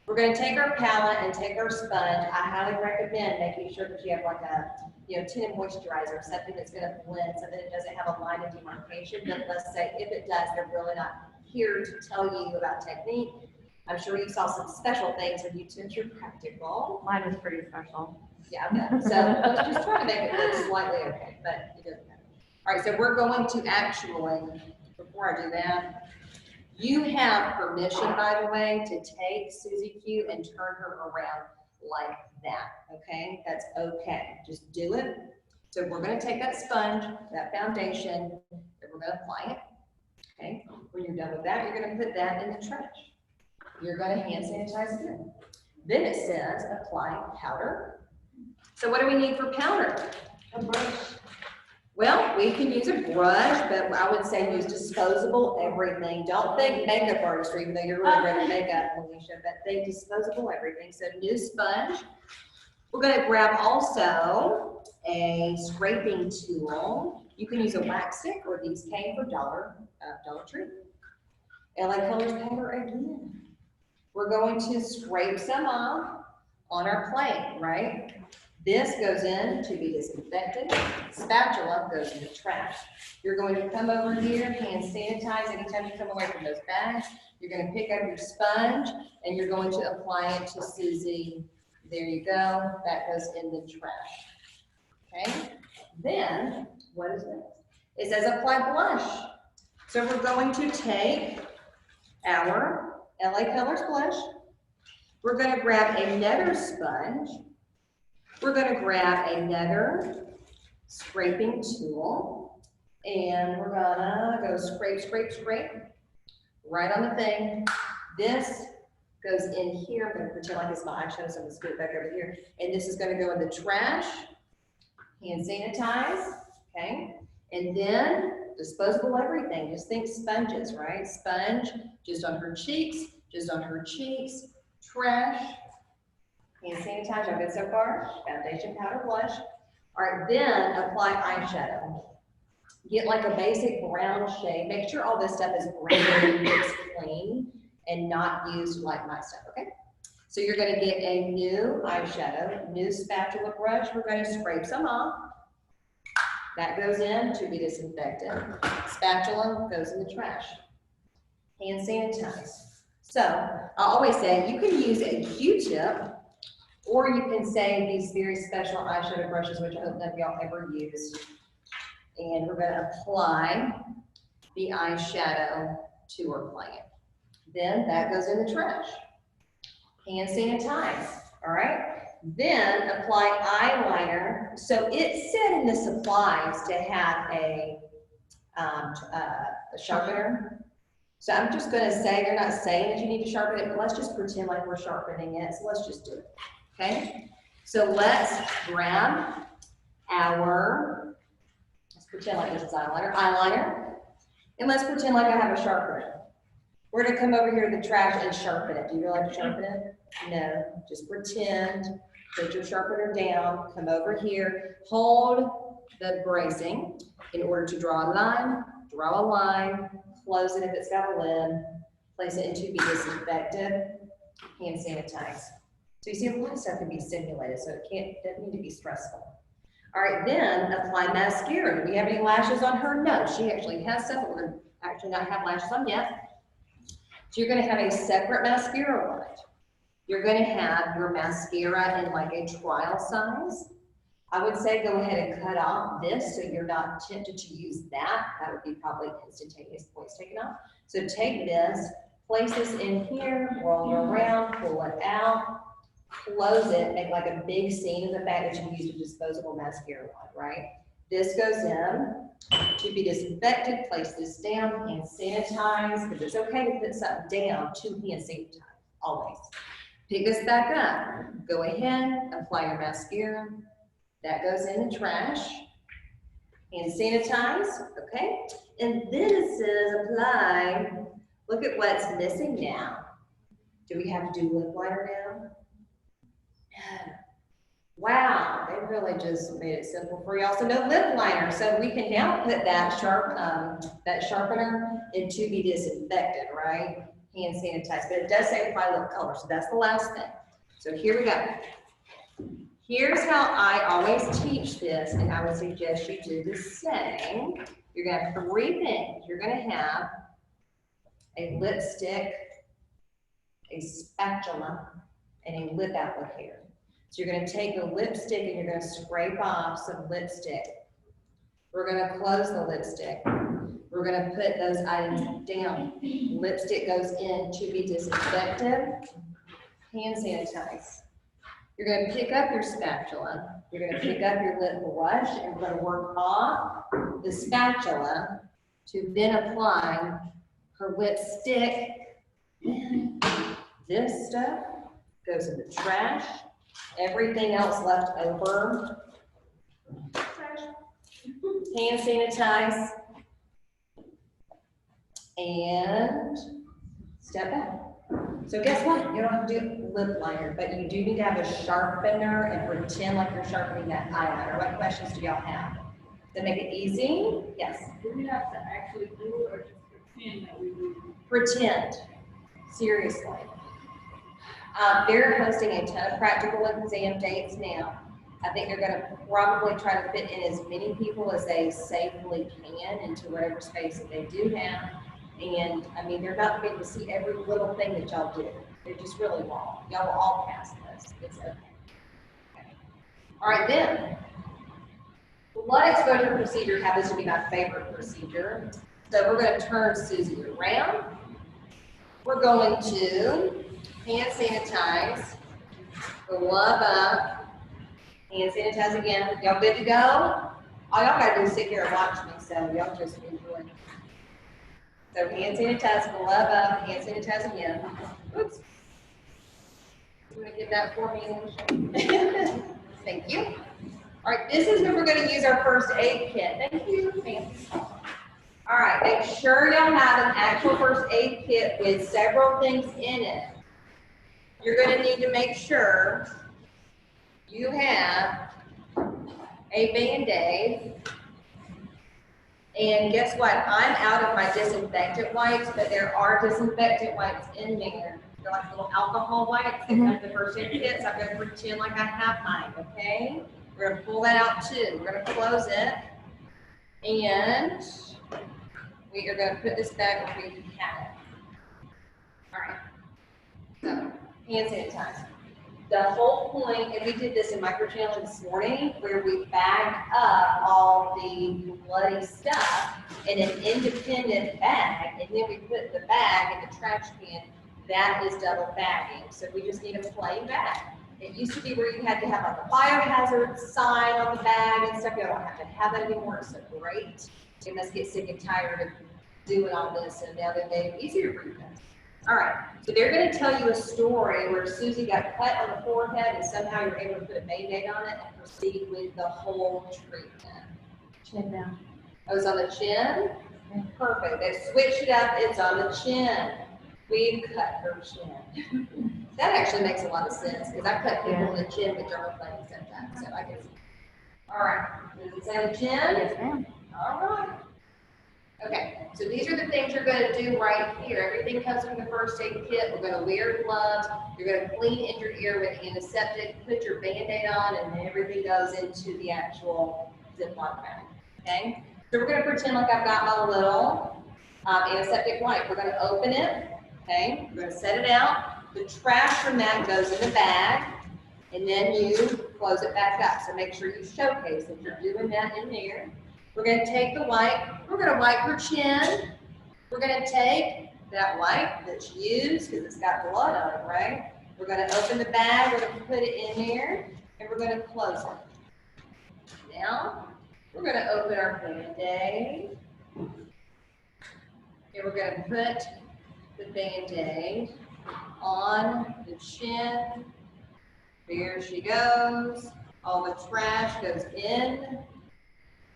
We're going to take our palette and take our sponge. I highly recommend making sure that you have like a tinted moisturizer, something that's going to blend, something that doesn't have a line of demarcation. But let's say if it does, they're really not here to tell you about technique. I'm sure you saw some special things when you took your practical. Mine is pretty special. Yeah, okay. So let's just try to make it look slightly okay, but it doesn't matter. All right, so we're going to actually, before I do that, you have permission, by the way, to take Susie Q and turn her around like that, okay? That's okay. Just do it. So we're going to take that sponge, that foundation, and we're going to apply it, okay? When you're done with that, you're going to put that in the trash. You're going to hand sanitize again. Then it says apply powder. So what do we need for powder? A brush. Well, we can use a brush, but I would say use disposable everything. Don't think makeup artistry, even though you're really great at makeup, Alicia, but think disposable everything. So new sponge. We're gonna grab also a scraping tool. You can use a wax stick, or these came from Dollar Tree. LA Colors powder again. We're going to scrape some off on our plate, right? This goes in to be disinfected. Spatula goes in the trash. You're going to come over here, hand sanitize anytime you come away from those bags. You're going to pick up your sponge and you're going to apply it to Susie. There you go. That goes in the trash. Okay. Then, what is this? It says apply blush. So we're going to take our LA Colors blush. We're going to grab another sponge. We're going to grab another scraping tool, and we're gonna go scrape, scrape, scrape, right on the thing. This goes in here. I'm gonna pretend like it's my eyeshadow, so I'm gonna scoot it back over here. And this is gonna go in the trash, hand sanitize, okay? And then disposable everything. Just think sponges, right? Sponge, just on her cheeks, trash, hand sanitize. Y'all good so far? Foundation, powder, blush. All right, then apply eyeshadow. Get like a basic brown shade. Make sure all this stuff is brown, mixed clean, and not used like my stuff, okay? So you're gonna get a new eyeshadow, new spatula brush. We're gonna scrape some off. That goes in to be disinfected. Spatula goes in the trash. Hand sanitize. So I always say you can use a Q-tip, or you can say these very special eyeshadow brushes, which I hope none of y'all ever used. And we're gonna apply the eyeshadow to her plan. Then that goes in the trash. Hand sanitize, all right? Then apply eyeliner. So it said in the supplies to have a sharpener. So I'm just gonna say, they're not saying that you need to sharpen it, but let's just pretend like we're sharpening it. So let's just do it, okay? So let's grab our, let's pretend like this is eyeliner, and let's pretend like I have a sharpener. We're gonna come over here to the trash and sharpen it. Do you really like to sharpen it? No, just pretend. Put your sharpener down, come over here, hold the bracing in order to draw a line, close it if it's got a lid, place it into be disinfected, hand sanitize. So you see, a lot of stuff can be simulated, so it doesn't need to be stressful. All right, then apply mascara. Do we have any lashes on her? No, she actually has some, but we're gonna actually not have lashes on yet. So you're gonna have a separate mascara wand. You're gonna have your mascara in like a trial size. I would say go ahead and cut off this so you're not tempted to use that. That would be probably instantaneous points taken off. So take this, place this in here, roll it around, pull it out, close it, make like a big scene of the fact that you used a disposable mascara wand, right? This goes in to be disinfected, place this down, hand sanitize, because it's okay to put something down to hand sanitize, always. Pick this back up, go ahead, apply your mascara. That goes in the trash. Hand sanitize, okay? And then it says apply. Look at what's missing now. Do we have to do lip liner now? No. Wow, they really just made it simple for y'all. So no lip liner. So we can now put that sharpener into be disinfected, right? Hand sanitize, but it does say apply lip color, so that's the last thing. So here we go. Here's how I always teach this, and I would suggest you do the same. You're gonna have three things. You're gonna have a lipstick, a spatula, and a lip applicator. So you're gonna take the lipstick and you're gonna scrape off some lipstick. We're gonna close the lipstick. We're gonna put those items down. Lipstick goes in to be disinfected. Hand sanitize. You're gonna pick up your spatula. You're gonna pick up your lip brush and we're gonna work off the spatula to then apply her lipstick. This stuff goes in the trash. Everything else left over, trash. hand sanitize, and step back. So guess what? You don't have to do lip liner, but you do need to have a sharpener and pretend like you're sharpening that eyeliner. What questions do y'all have? To make it easy? Yes. Do we have to actually do it or just pretend that we do? Pretend. Seriously. They're hosting a ton of practical exam dates now. I think they're gonna probably try to fit in as many people as they safely can into whatever space that they do have. And, I mean, they're not going to see every little thing that y'all do. They just really won't. Y'all will all pass this. It's okay. All right, then. Blood exposure procedure happens to be my favorite procedure. So we're going to turn Susie around. We're going to hand sanitize, glove up, hand sanitize again. Y'all good to go? All y'all got to do is sit here and watch me, so y'all just enjoy. So hand sanitize, glove up, hand sanitize again. Oops. You want to give that for me, Alicia? Thank you. All right, this is when we're going to use our first aid kit. Thank you, ma'am. All right, make sure y'all have an actual first aid kit with several things in it. You're going to need to make sure you have a Band-Aid. And guess what? I'm out of my disinfectant wipes, but there are disinfectant wipes in there. They're like little alcohol wipes that come in the first aid kit, so I'm going to pretend like I have mine, okay? We're going to pull that out too. We're going to close it. And we are going to put this back where we have it. All right. So, hand sanitizer. The whole point, and we did this in microchannel this morning, where we bagged up all the bloody stuff in an independent bag, and then we put the bag in the trash can. That is double bagging. So we just need a plain bag. It used to be where you had to have like a biohazard sign on the bag and stuff. You don't have to have that anymore. It's so great. You must get sick and tired of doing all this, and now they've made it easier for you guys. All right, so they're going to tell you a story where Susie got cut on the forehead and somehow you're able to put a Band-Aid on it and proceed with the whole treatment. Chin down. Oh, it's on the chin? Perfect. They switched it up. It's on the chin. We've cut her chin. That actually makes a lot of sense because I cut people in the chin with dermaplaning sometimes, so I can see. All right, does it say the chin? Yes, ma'am. All right. Okay, so these are the things you're going to do right here. Everything comes from the first aid kit. We're going to wear gloves. You're going to clean in your ear with antiseptic, put your Band-Aid on, and then everything goes into the actual Ziploc bag. Okay? So we're going to pretend like I've got my little antiseptic wipe. We're going to open it. Okay? We're going to set it out. The trash from that goes in the bag, and then you close it back up. So make sure you showcase that you're doing that in there. We're going to take the wipe. We're going to wipe her chin. We're going to take that wipe that she used because it's got blood on it, right? We're going to open the bag. We're going to put it in there, and we're going to close it. Now, we're going to open our Band-Aid. And we're going to put the Band-Aid on the chin. There she goes. All the trash goes in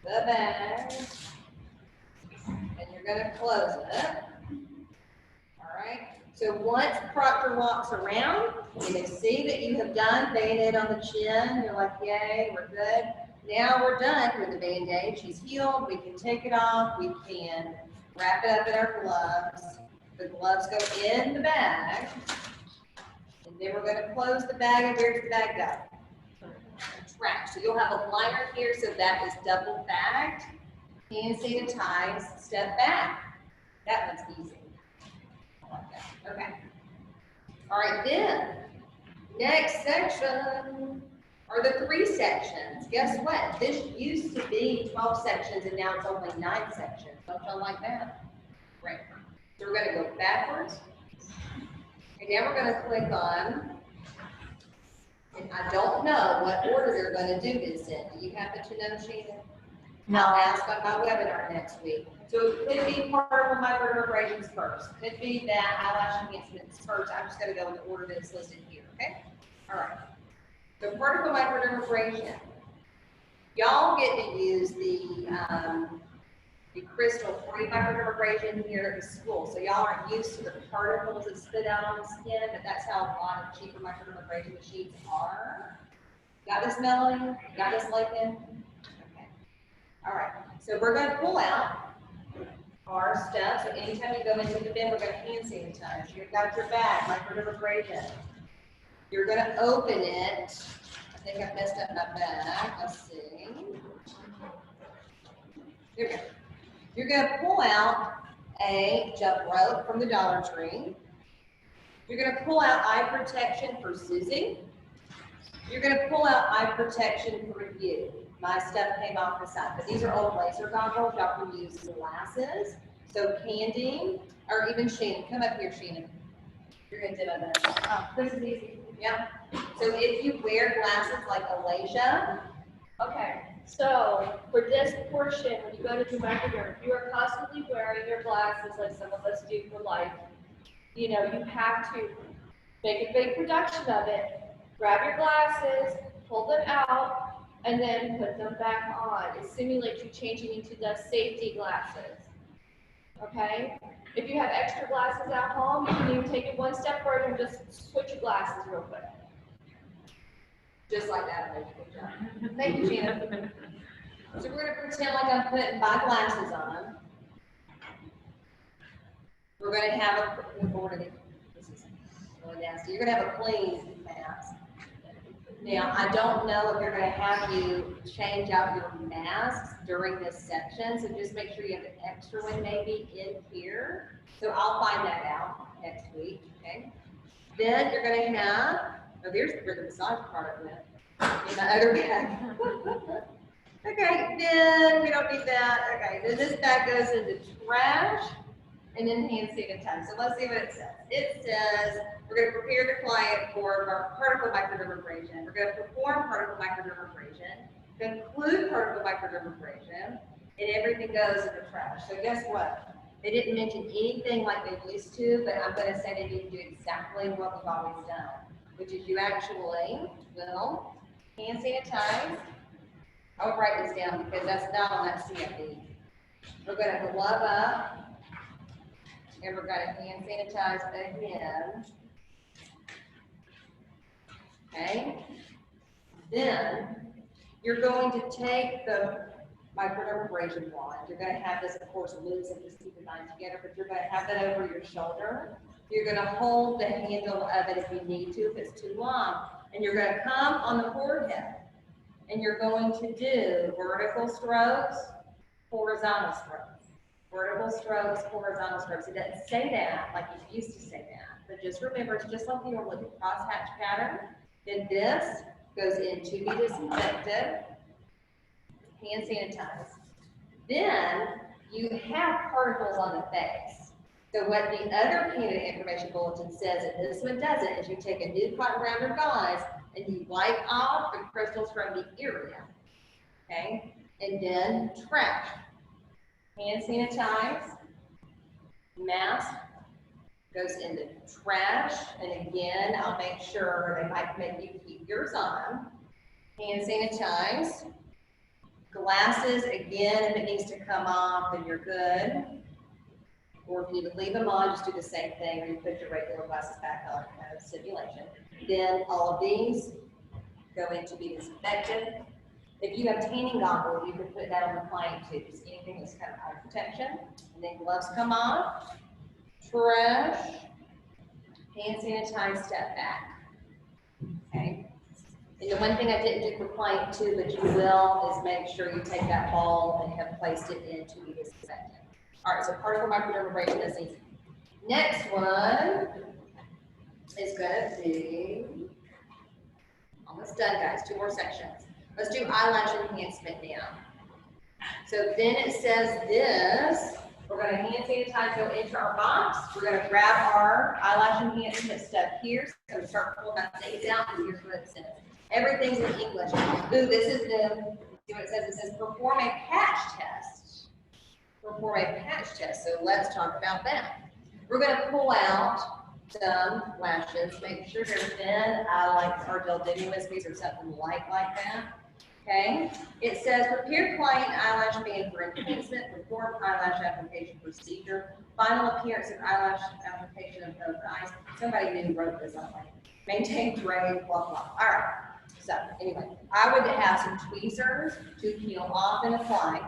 the bag, and you're going to close it. All right. So once Proctor walks around and they see that you have done Band-Aid on the chin, you're like, yay, we're good. Now we're done with the Band-Aid. She's healed. We can take it off. We can wrap it up in our gloves. The gloves go in the bag, and then we're going to close the bag. And where's the bag go? Trash. So you'll have a liner here, so that is double bagged. Hand sanitize, step back. That one's easy. I like that. Okay. All right, then. Next section are the 3 sections. Guess what? This used to be 12 sections, and now it's only 9 sections. Don't y'all like that? Great. So we're going to go backwards. And now we're going to click on. And I don't know what order they're going to do this in. Do you happen to know, Shannon? No. I'll ask on my webinar next week. So it could be particle microdermabrasions first. Could be that eyelash enhancements first. I'm just going to go in the order that it's listed here, okay? All right. So particle microdermabrasion. Y'all get to use the crystal free microdermabrasion here at the school. So y'all aren't used to the particles that spit out on the skin, but that's how a lot of cheaper microdermabrasion machines are. Got this, Melanie? Got this, Lakin? Okay. All right. So we're going to pull out our stuff. So anytime you go into the bin, we're going to hand sanitize. You've got your bag, microdermabrasion. You're going to open it. I think I've messed up my bag. Let's see. Here we go. You're going to pull out a jump rope from the Dollar Tree. You're going to pull out eye protection for Susie. You're going to pull out eye protection for you. My stuff came off the side, but these are old laser goggles. Y'all can use glasses. So Candy, or even Shannon, come up here, Shannon. You're going to demo this. Oh, this is easy. Yeah. So if you wear glasses like Alasia, Okay, so for this portion, when you go to do microderm, you are constantly wearing your glasses like some of us do for life. You know, you have to make a big production of it, grab your glasses, pull them out, and then put them back on. It simulates you changing into the safety glasses. Okay? If you have extra glasses at home, you can even take it one step further and just switch your glasses real quick. just like that. Good job. Thank you, Gina. So we're going to pretend like I'm putting my glasses on. We're going to have this is really nasty. You're going to have a clean mask. Now, I don't know if they're going to have you change out your masks during this section, so just make sure you have an extra one maybe in here. So I'll find that out next week, okay? Then you're going to have, oh, there's where the massage part went, in my other bag. Okay, then we don't need that. Okay, then this bag goes into trash and then hand sanitizer. So let's see what it says. It says, we're going to prepare the client for our particle microdermabrasion. We're going to perform particle microdermabrasion, conclude particle microdermabrasion, and everything goes in the trash. So guess what? They didn't mention anything like they used to, but I'm going to say they didn't do exactly what we've always done, which is you actually will hand sanitize. I'll write this down because that's not on that CFD. We're going to glove up, and we're going to hand sanitize again. Okay. Then you're going to take the microdermabrasion wand. You're going to have this, of course, loose and just keep it bind together, but you're going to have that over your shoulder. You're going to hold the handle of it if you need to, if it's too long. And you're going to come on the forehead. And you're going to do vertical strokes, horizontal strokes. Vertical strokes, horizontal strokes. It doesn't say that like it used to say that. But just remember, it's just like the normal crosshatch pattern. Then this goes in to be disinfected, hand sanitize. Then you have particles on the face. So what the other candidate information bulletin says, and this one doesn't, is you take a new cotton round or gauze and you wipe off the crystals from the area. Okay? And then trash. Hand sanitize, mask goes in the trash, and again, I'll make sure they might make you keep yours on. Hand sanitize, glasses, again, if it needs to come off, then you're good. Or if you would leave them on, just do the same thing, or you put your regular glasses back on, simulation. Then all of these go in to be disinfected. If you have tanning goggles, you can put that on the client too, just anything that's kind of eye protection. And then gloves come off, trash, hand sanitize, step back. Okay. And the one thing I didn't do for client two, but you will, is make sure you take that ball and have placed it in to be disinfected. All right, so particle microdermabrasion is easy. Next one is going to be, almost done guys, 2 more sections. Let's do eyelash enhancement now. So then it says this, we're going to hand sanitize, go into our box. We're going to grab our eyelash enhancement stuff here. So start pulling that things out, and here's what it says. Everything's in English. Ooh, this is the, see what it says? It says perform a patch test. Perform a patch test. So let's talk about that. We're going to pull out some lashes, make sure they're thin. I like our Del Demi Wispies or something like that. Okay, it says prepare client eyelash band for enhancement, perform eyelash application procedure, final appearance of eyelash application of both eyes. Somebody new wrote this, I'm like, maintain gray, blah, blah. All right, so anyway, I would have some tweezers to peel off and apply.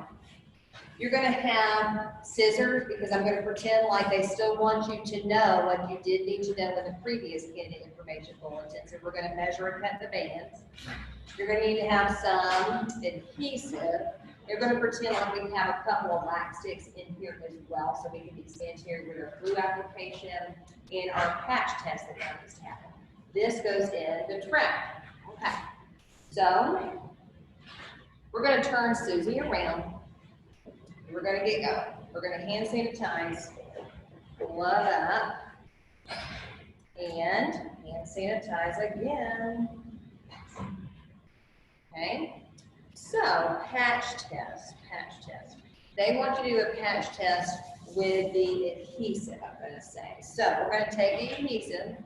You're gonna have scissors, because I'm gonna pretend like they still want you to know what you did need to know in the previous candidate information bulletin, so we're gonna measure and cut the bands. You're gonna need to have some adhesive. You're gonna pretend like we have a couple of wax sticks in here as well, so we can be sanitary with our glue application and our patch test that I just had. This goes in the trash. Okay. So, we're gonna turn Susie around. We're gonna get going. We're gonna hand sanitize, glove up, and hand sanitize again. Okay, so patch test. They want you to do a patch test with the adhesive, I'm gonna say. So we're gonna take the adhesive,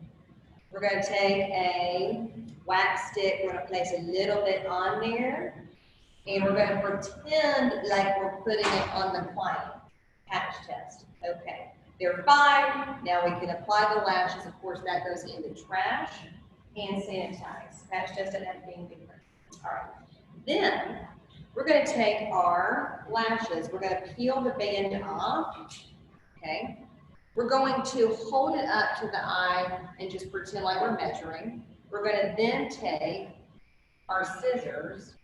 we're gonna take a wax stick, we're gonna place a little bit on there, and we're gonna pretend like we're putting it on the client. Patch test, okay. They're fine, now we can apply the lashes, of course, that goes in the trash, hand sanitize. Patch test and that being different. All right, then we're going to take our lashes, we're going to peel the band off, okay? We're going to hold it up to the eye and just pretend like we're measuring. We're going to then take our scissors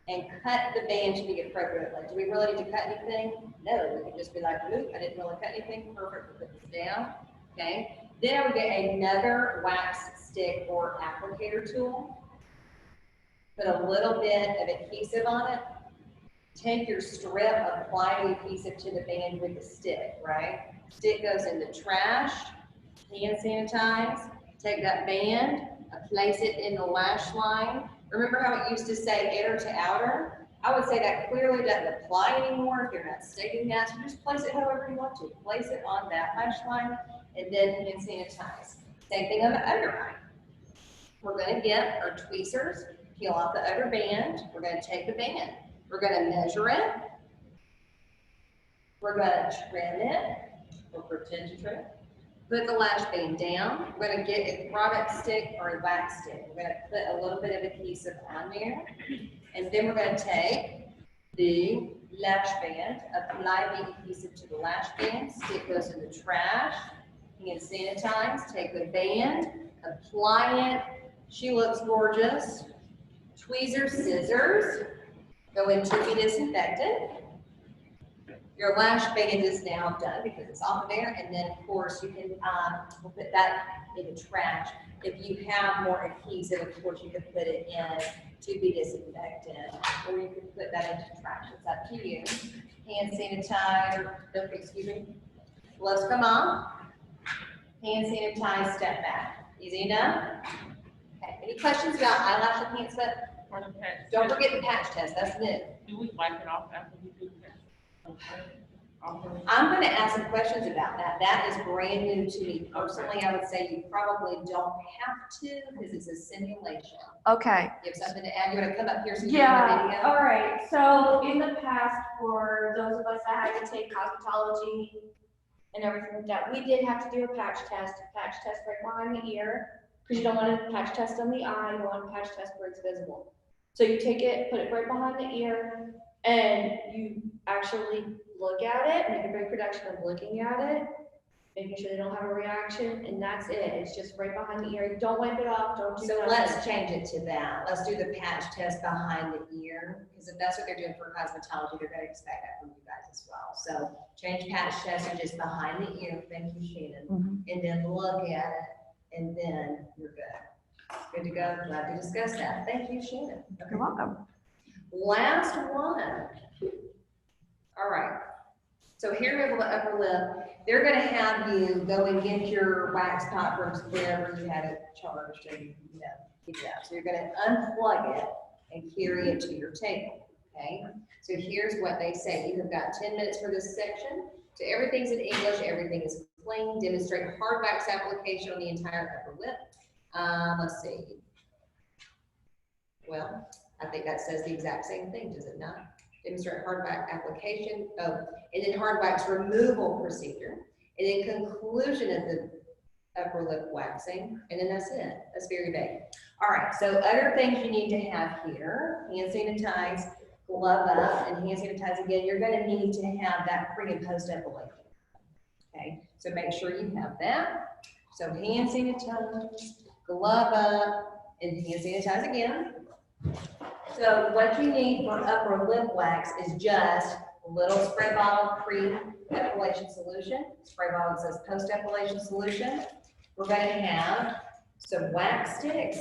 and cut the band to the appropriate length. Do we really need to cut anything? No, we can just be like, oop, I didn't really cut anything, perfect, we'll put this down, okay? Then I would get another wax stick or applicator tool. Put a little bit of adhesive on it. Take your strip, apply the adhesive to the band with the stick, right? Stick goes in the trash, hand sanitize, take that band, place it in the lash line. Remember how it used to say inner to outer? I would say that clearly doesn't apply anymore if you're not stating that, so just place it however you want to. Place it on that lash line and then hand sanitize. Same thing on the other eye. We're gonna get our tweezers, peel off the other band. We're going to take the band. We're going to measure it. We're going to trim it, or pretend to trim it. Put the lash band down. We're going to get a product stick or a wax stick. We're going to put a little bit of adhesive on there. And then we're going to take the lash band, apply the adhesive to the lash band. Stick goes in the trash. Hand sanitize. Take the band, apply it. She looks gorgeous. Tweezers, scissors, go in to be disinfected. Your lash band is now done because it's off of there, and then of course you can we'll put that in the trash. If you have more adhesive, of course you can put it in to be disinfected, or you can put that into trash. It's up to you. Hand sanitize, excuse me. Gloves come on. Hand sanitize, step back. Easy enough? Okay. Any questions about eyelash enhancement? For the patch. Don't forget the patch test, that's new. Do we wipe it off after we do that? I'm gonna ask some questions about that. That is brand new to me personally. I would say you probably don't have to because it's a simulation. Okay. You have something to add? You wanna come up here so you can Yeah, video? all right. So in the past, for those of us that had to take cosmetology and everything like that, we did have to do a patch test right behind the ear, because you don't want to patch test on the eye, you want to patch test where it's visible. So you take it, put it right behind the ear, and you actually look at it, make a reproduction of looking at it, making sure they don't have a reaction, and that's it. It's just right behind the ear. Don't wipe it off, don't do So nothing. let's change it to that. Let's do the patch test behind the ear, because if that's what they're doing for cosmetology, they're gonna expect that from you guys as well. So change patch test to just behind the ear, thank you, Shannon, and then look at it, and then you're good. Good to go, glad to discuss that. Thank you, Shannon. Okay. You're welcome. Last one. All right. So here we have the upper lip. They're gonna have you go and get your wax pot from wherever you had it charged and, get it out. So you're gonna unplug it and carry it to your table, okay? So here's what they say. You have got 10 minutes for this section. So everything's in English, everything is clean. Demonstrate hard wax application on the entire upper lip. Let's see. Well, I think that says the exact same thing, does it not? Demonstrate hard wax application, and then hard wax removal procedure, and then conclusion of the upper lip waxing, and then that's it. That's very vague. All right, so other things you need to have here, hand sanitize, glove up, and hand sanitize again. You're gonna need to have that pre and post epilation. Okay, so make sure you have that. So hand sanitize, glove up, and hand sanitize again. So what you need for upper lip wax is just a little spray bottle pre-epilation solution. Spray bottle says post-epilation solution. We're going to have some wax sticks,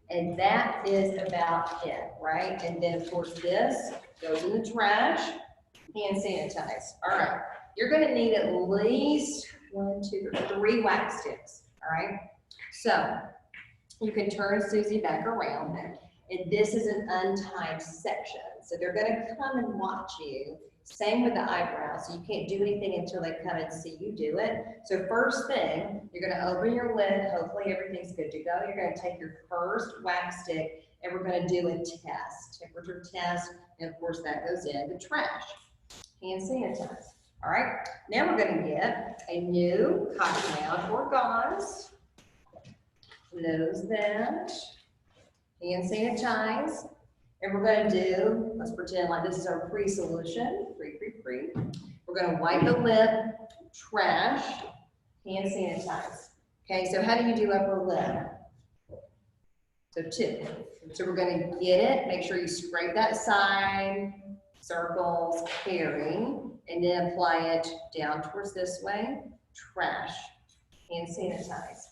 and that is about it, right? And then of course this goes in the trash, hand sanitize. All right, you're going to need at least 3 wax sticks, all right? So you can turn Susie back around. And this is an untied section. So they're gonna come and watch you. Same with the eyebrows. So you can't do anything until they come and see you do it. So first thing, you're gonna open your lid. Hopefully everything's good to go. You're gonna take your first wax stick and we're gonna do a test, temperature test. And of course that goes in the trash. Hand sanitize. All right, now we're gonna get a new cotton round or gauze. Close that. Hand sanitize, and we're going to do, let's pretend like this is our pre-solution, pre. We're going to wipe the lip, trash, hand sanitize. Okay, so how do you do upper lip? So 2. So we're going to get it, make sure you scrape that side, circles, carry, and then apply it down towards this way, trash, hand sanitize.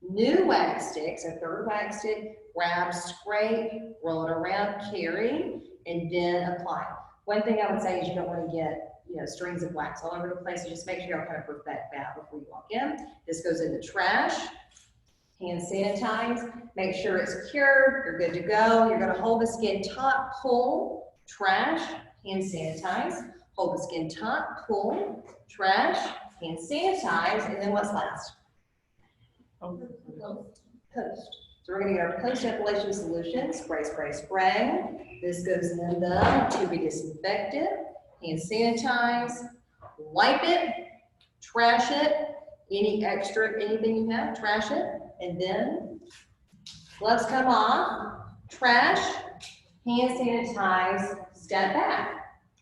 New wax sticks, a third wax stick, grab, scrape, roll it around, carry, and then apply. One thing I would say is you don't want to get, strings of wax all over the place, so just make sure you kind of perfect that before you walk in. This goes in the trash, hand sanitize, make sure it's cured, you're good to go. You're gonna hold the skin taut, pull, trash, hand sanitize, hold the skin taut, pull, trash, hand sanitize, and then what's last? Post. So we're going to get our post-epilation solution, spray. This goes in the to be disinfected, hand sanitize, wipe it, trash it, anything you have, trash it, and then gloves come off, trash, hand sanitize, step back.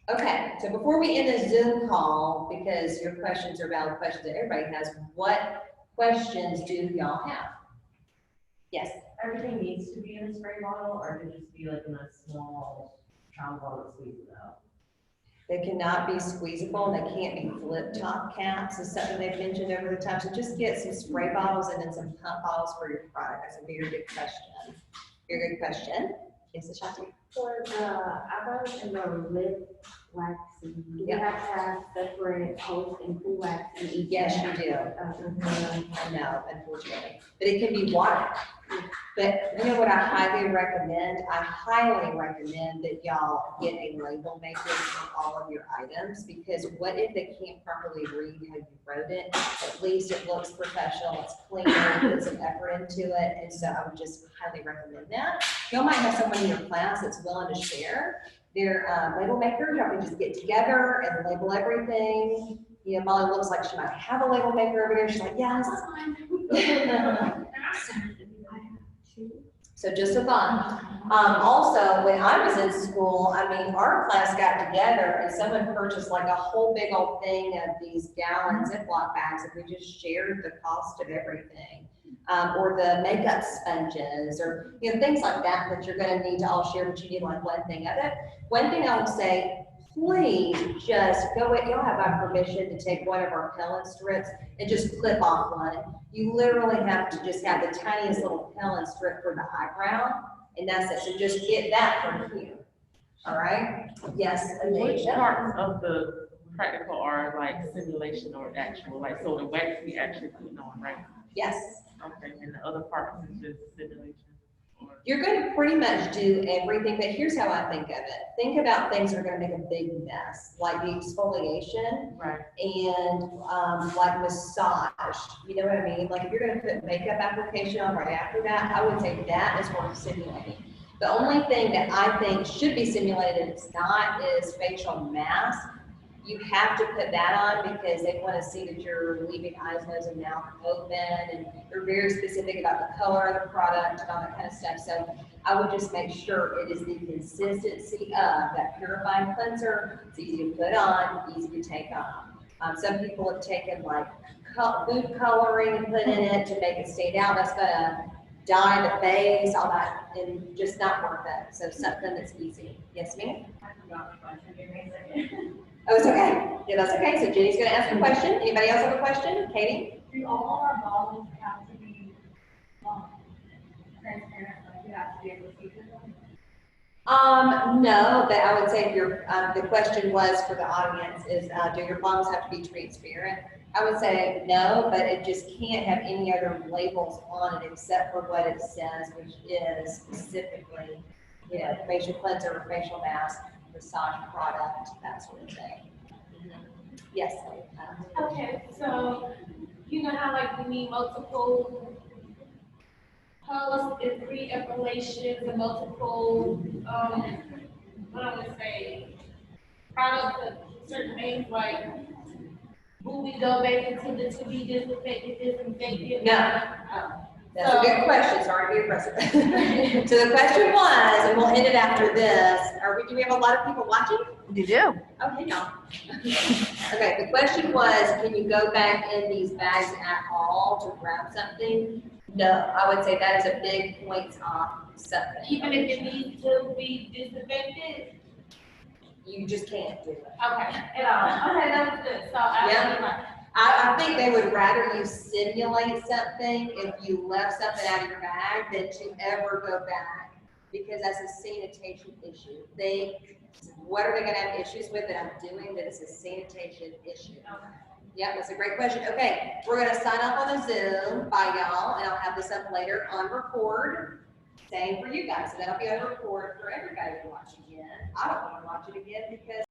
Okay, so before we end the Zoom call, because your questions are valid questions that everybody has, what questions do y'all have? Yes. Everything needs to be in a spray bottle, or could it just be like in a small travel bottle that squeezes out? They cannot be squeezable, and they can't be flip top caps, is something they've mentioned over the time. So just get some spray bottles and then some pump bottles for your product. That's a very good question. Very good question. Yes, Ashanti? For the eyebrows and the lip waxing, do you have to have separate post and pre-wax in each? Yes, you do. I know, unfortunately, but it can be water. But you know what I highly recommend? I highly recommend that y'all get a label maker for all of your items, because what if they can't properly read how you wrote it? At least it looks professional, it's clean, put some effort into it, and so I would just highly recommend that. Y'all might have someone in your class that's willing to share their label makers. Y'all can just get together and label everything. You know, Molly looks like she might have a label maker over there. She's like, yes. So just a thought. Also, when I was in school, I mean, our class got together and someone purchased like a whole big old thing of these gallon Ziploc bags, and we just shared the cost of everything. Or the makeup sponges, or things like that that you're going to need to all share, but you need like one thing of it. One thing I would say, please just go with, you'll have my permission to take one of our Pellin strips and just clip off one. You literally have to just have the tiniest little Pellin strip for the eyebrow, and that's it. So just get that from here. All right? Yes, Which Anisha? parts of the practical are like simulation or actual, like, so the wax we actually putting on, right? Yes. Okay, and the other parts is just simulation? Or- You're going to pretty much do everything, but here's how I think of it. Think about things that are going to make a big mess, like the exfoliation Right. and like massage. You know what I mean? Like if you're going to put makeup application on right after that, I would say that is worth simulating. The only thing that I think should be simulated, it's not, is facial mask. You have to put that on because they want to see that you're leaving eyes, nose, and mouth open, and they're very specific about the color of the product and all that kind of stuff. So I would just make sure it is the consistency of that purifying cleanser. It's easy to put on, easy to take off. Some people have taken like food coloring and put in it to make it stand out. That's gonna dye the face, all that, and just not worth it. So something that's easy. Yes, ma'am? Oh, it's okay. Yeah, that's okay. So Jenny's gonna ask a question. Anybody else have a question? Katie? Do all our bottles have to be, transparent, like you have to be able to see them? No, but I would say if your, the question was for the audience is, do your bottles have to be transparent? I would say no, but it just can't have any other labels on it except for what it says, which is specifically, you know, facial cleanser or facial mask, massage product, that sort of thing. Yes. Okay, so you know how like we need multiple pulse and re-evaluations and multiple, what I would say, products of certain things like, will we go back into the to be disinfected? No. Oh. That's a good question, sorry to be aggressive. So the question was, and we'll end it after this, do we have a lot of people watching? You do. Oh, hey, y'all. Okay, the question was, can you go back in these bags at all to grab something? No, I would say that is a big points off something. Even if it needs to be disinfected? You just can't do it. Okay, at all. Okay, that was good. So I think they would rather you simulate something if you left something out of your bag than to ever go back, because that's a sanitation issue. What are they gonna have issues with that I'm doing that is a sanitation issue? Yeah, that's a great question. Okay, we're gonna sign off on the Zoom. Bye, y'all, and I'll have this up later on record. Same for you guys, so that'll be on record for everybody to watch again. I don't wanna watch it again because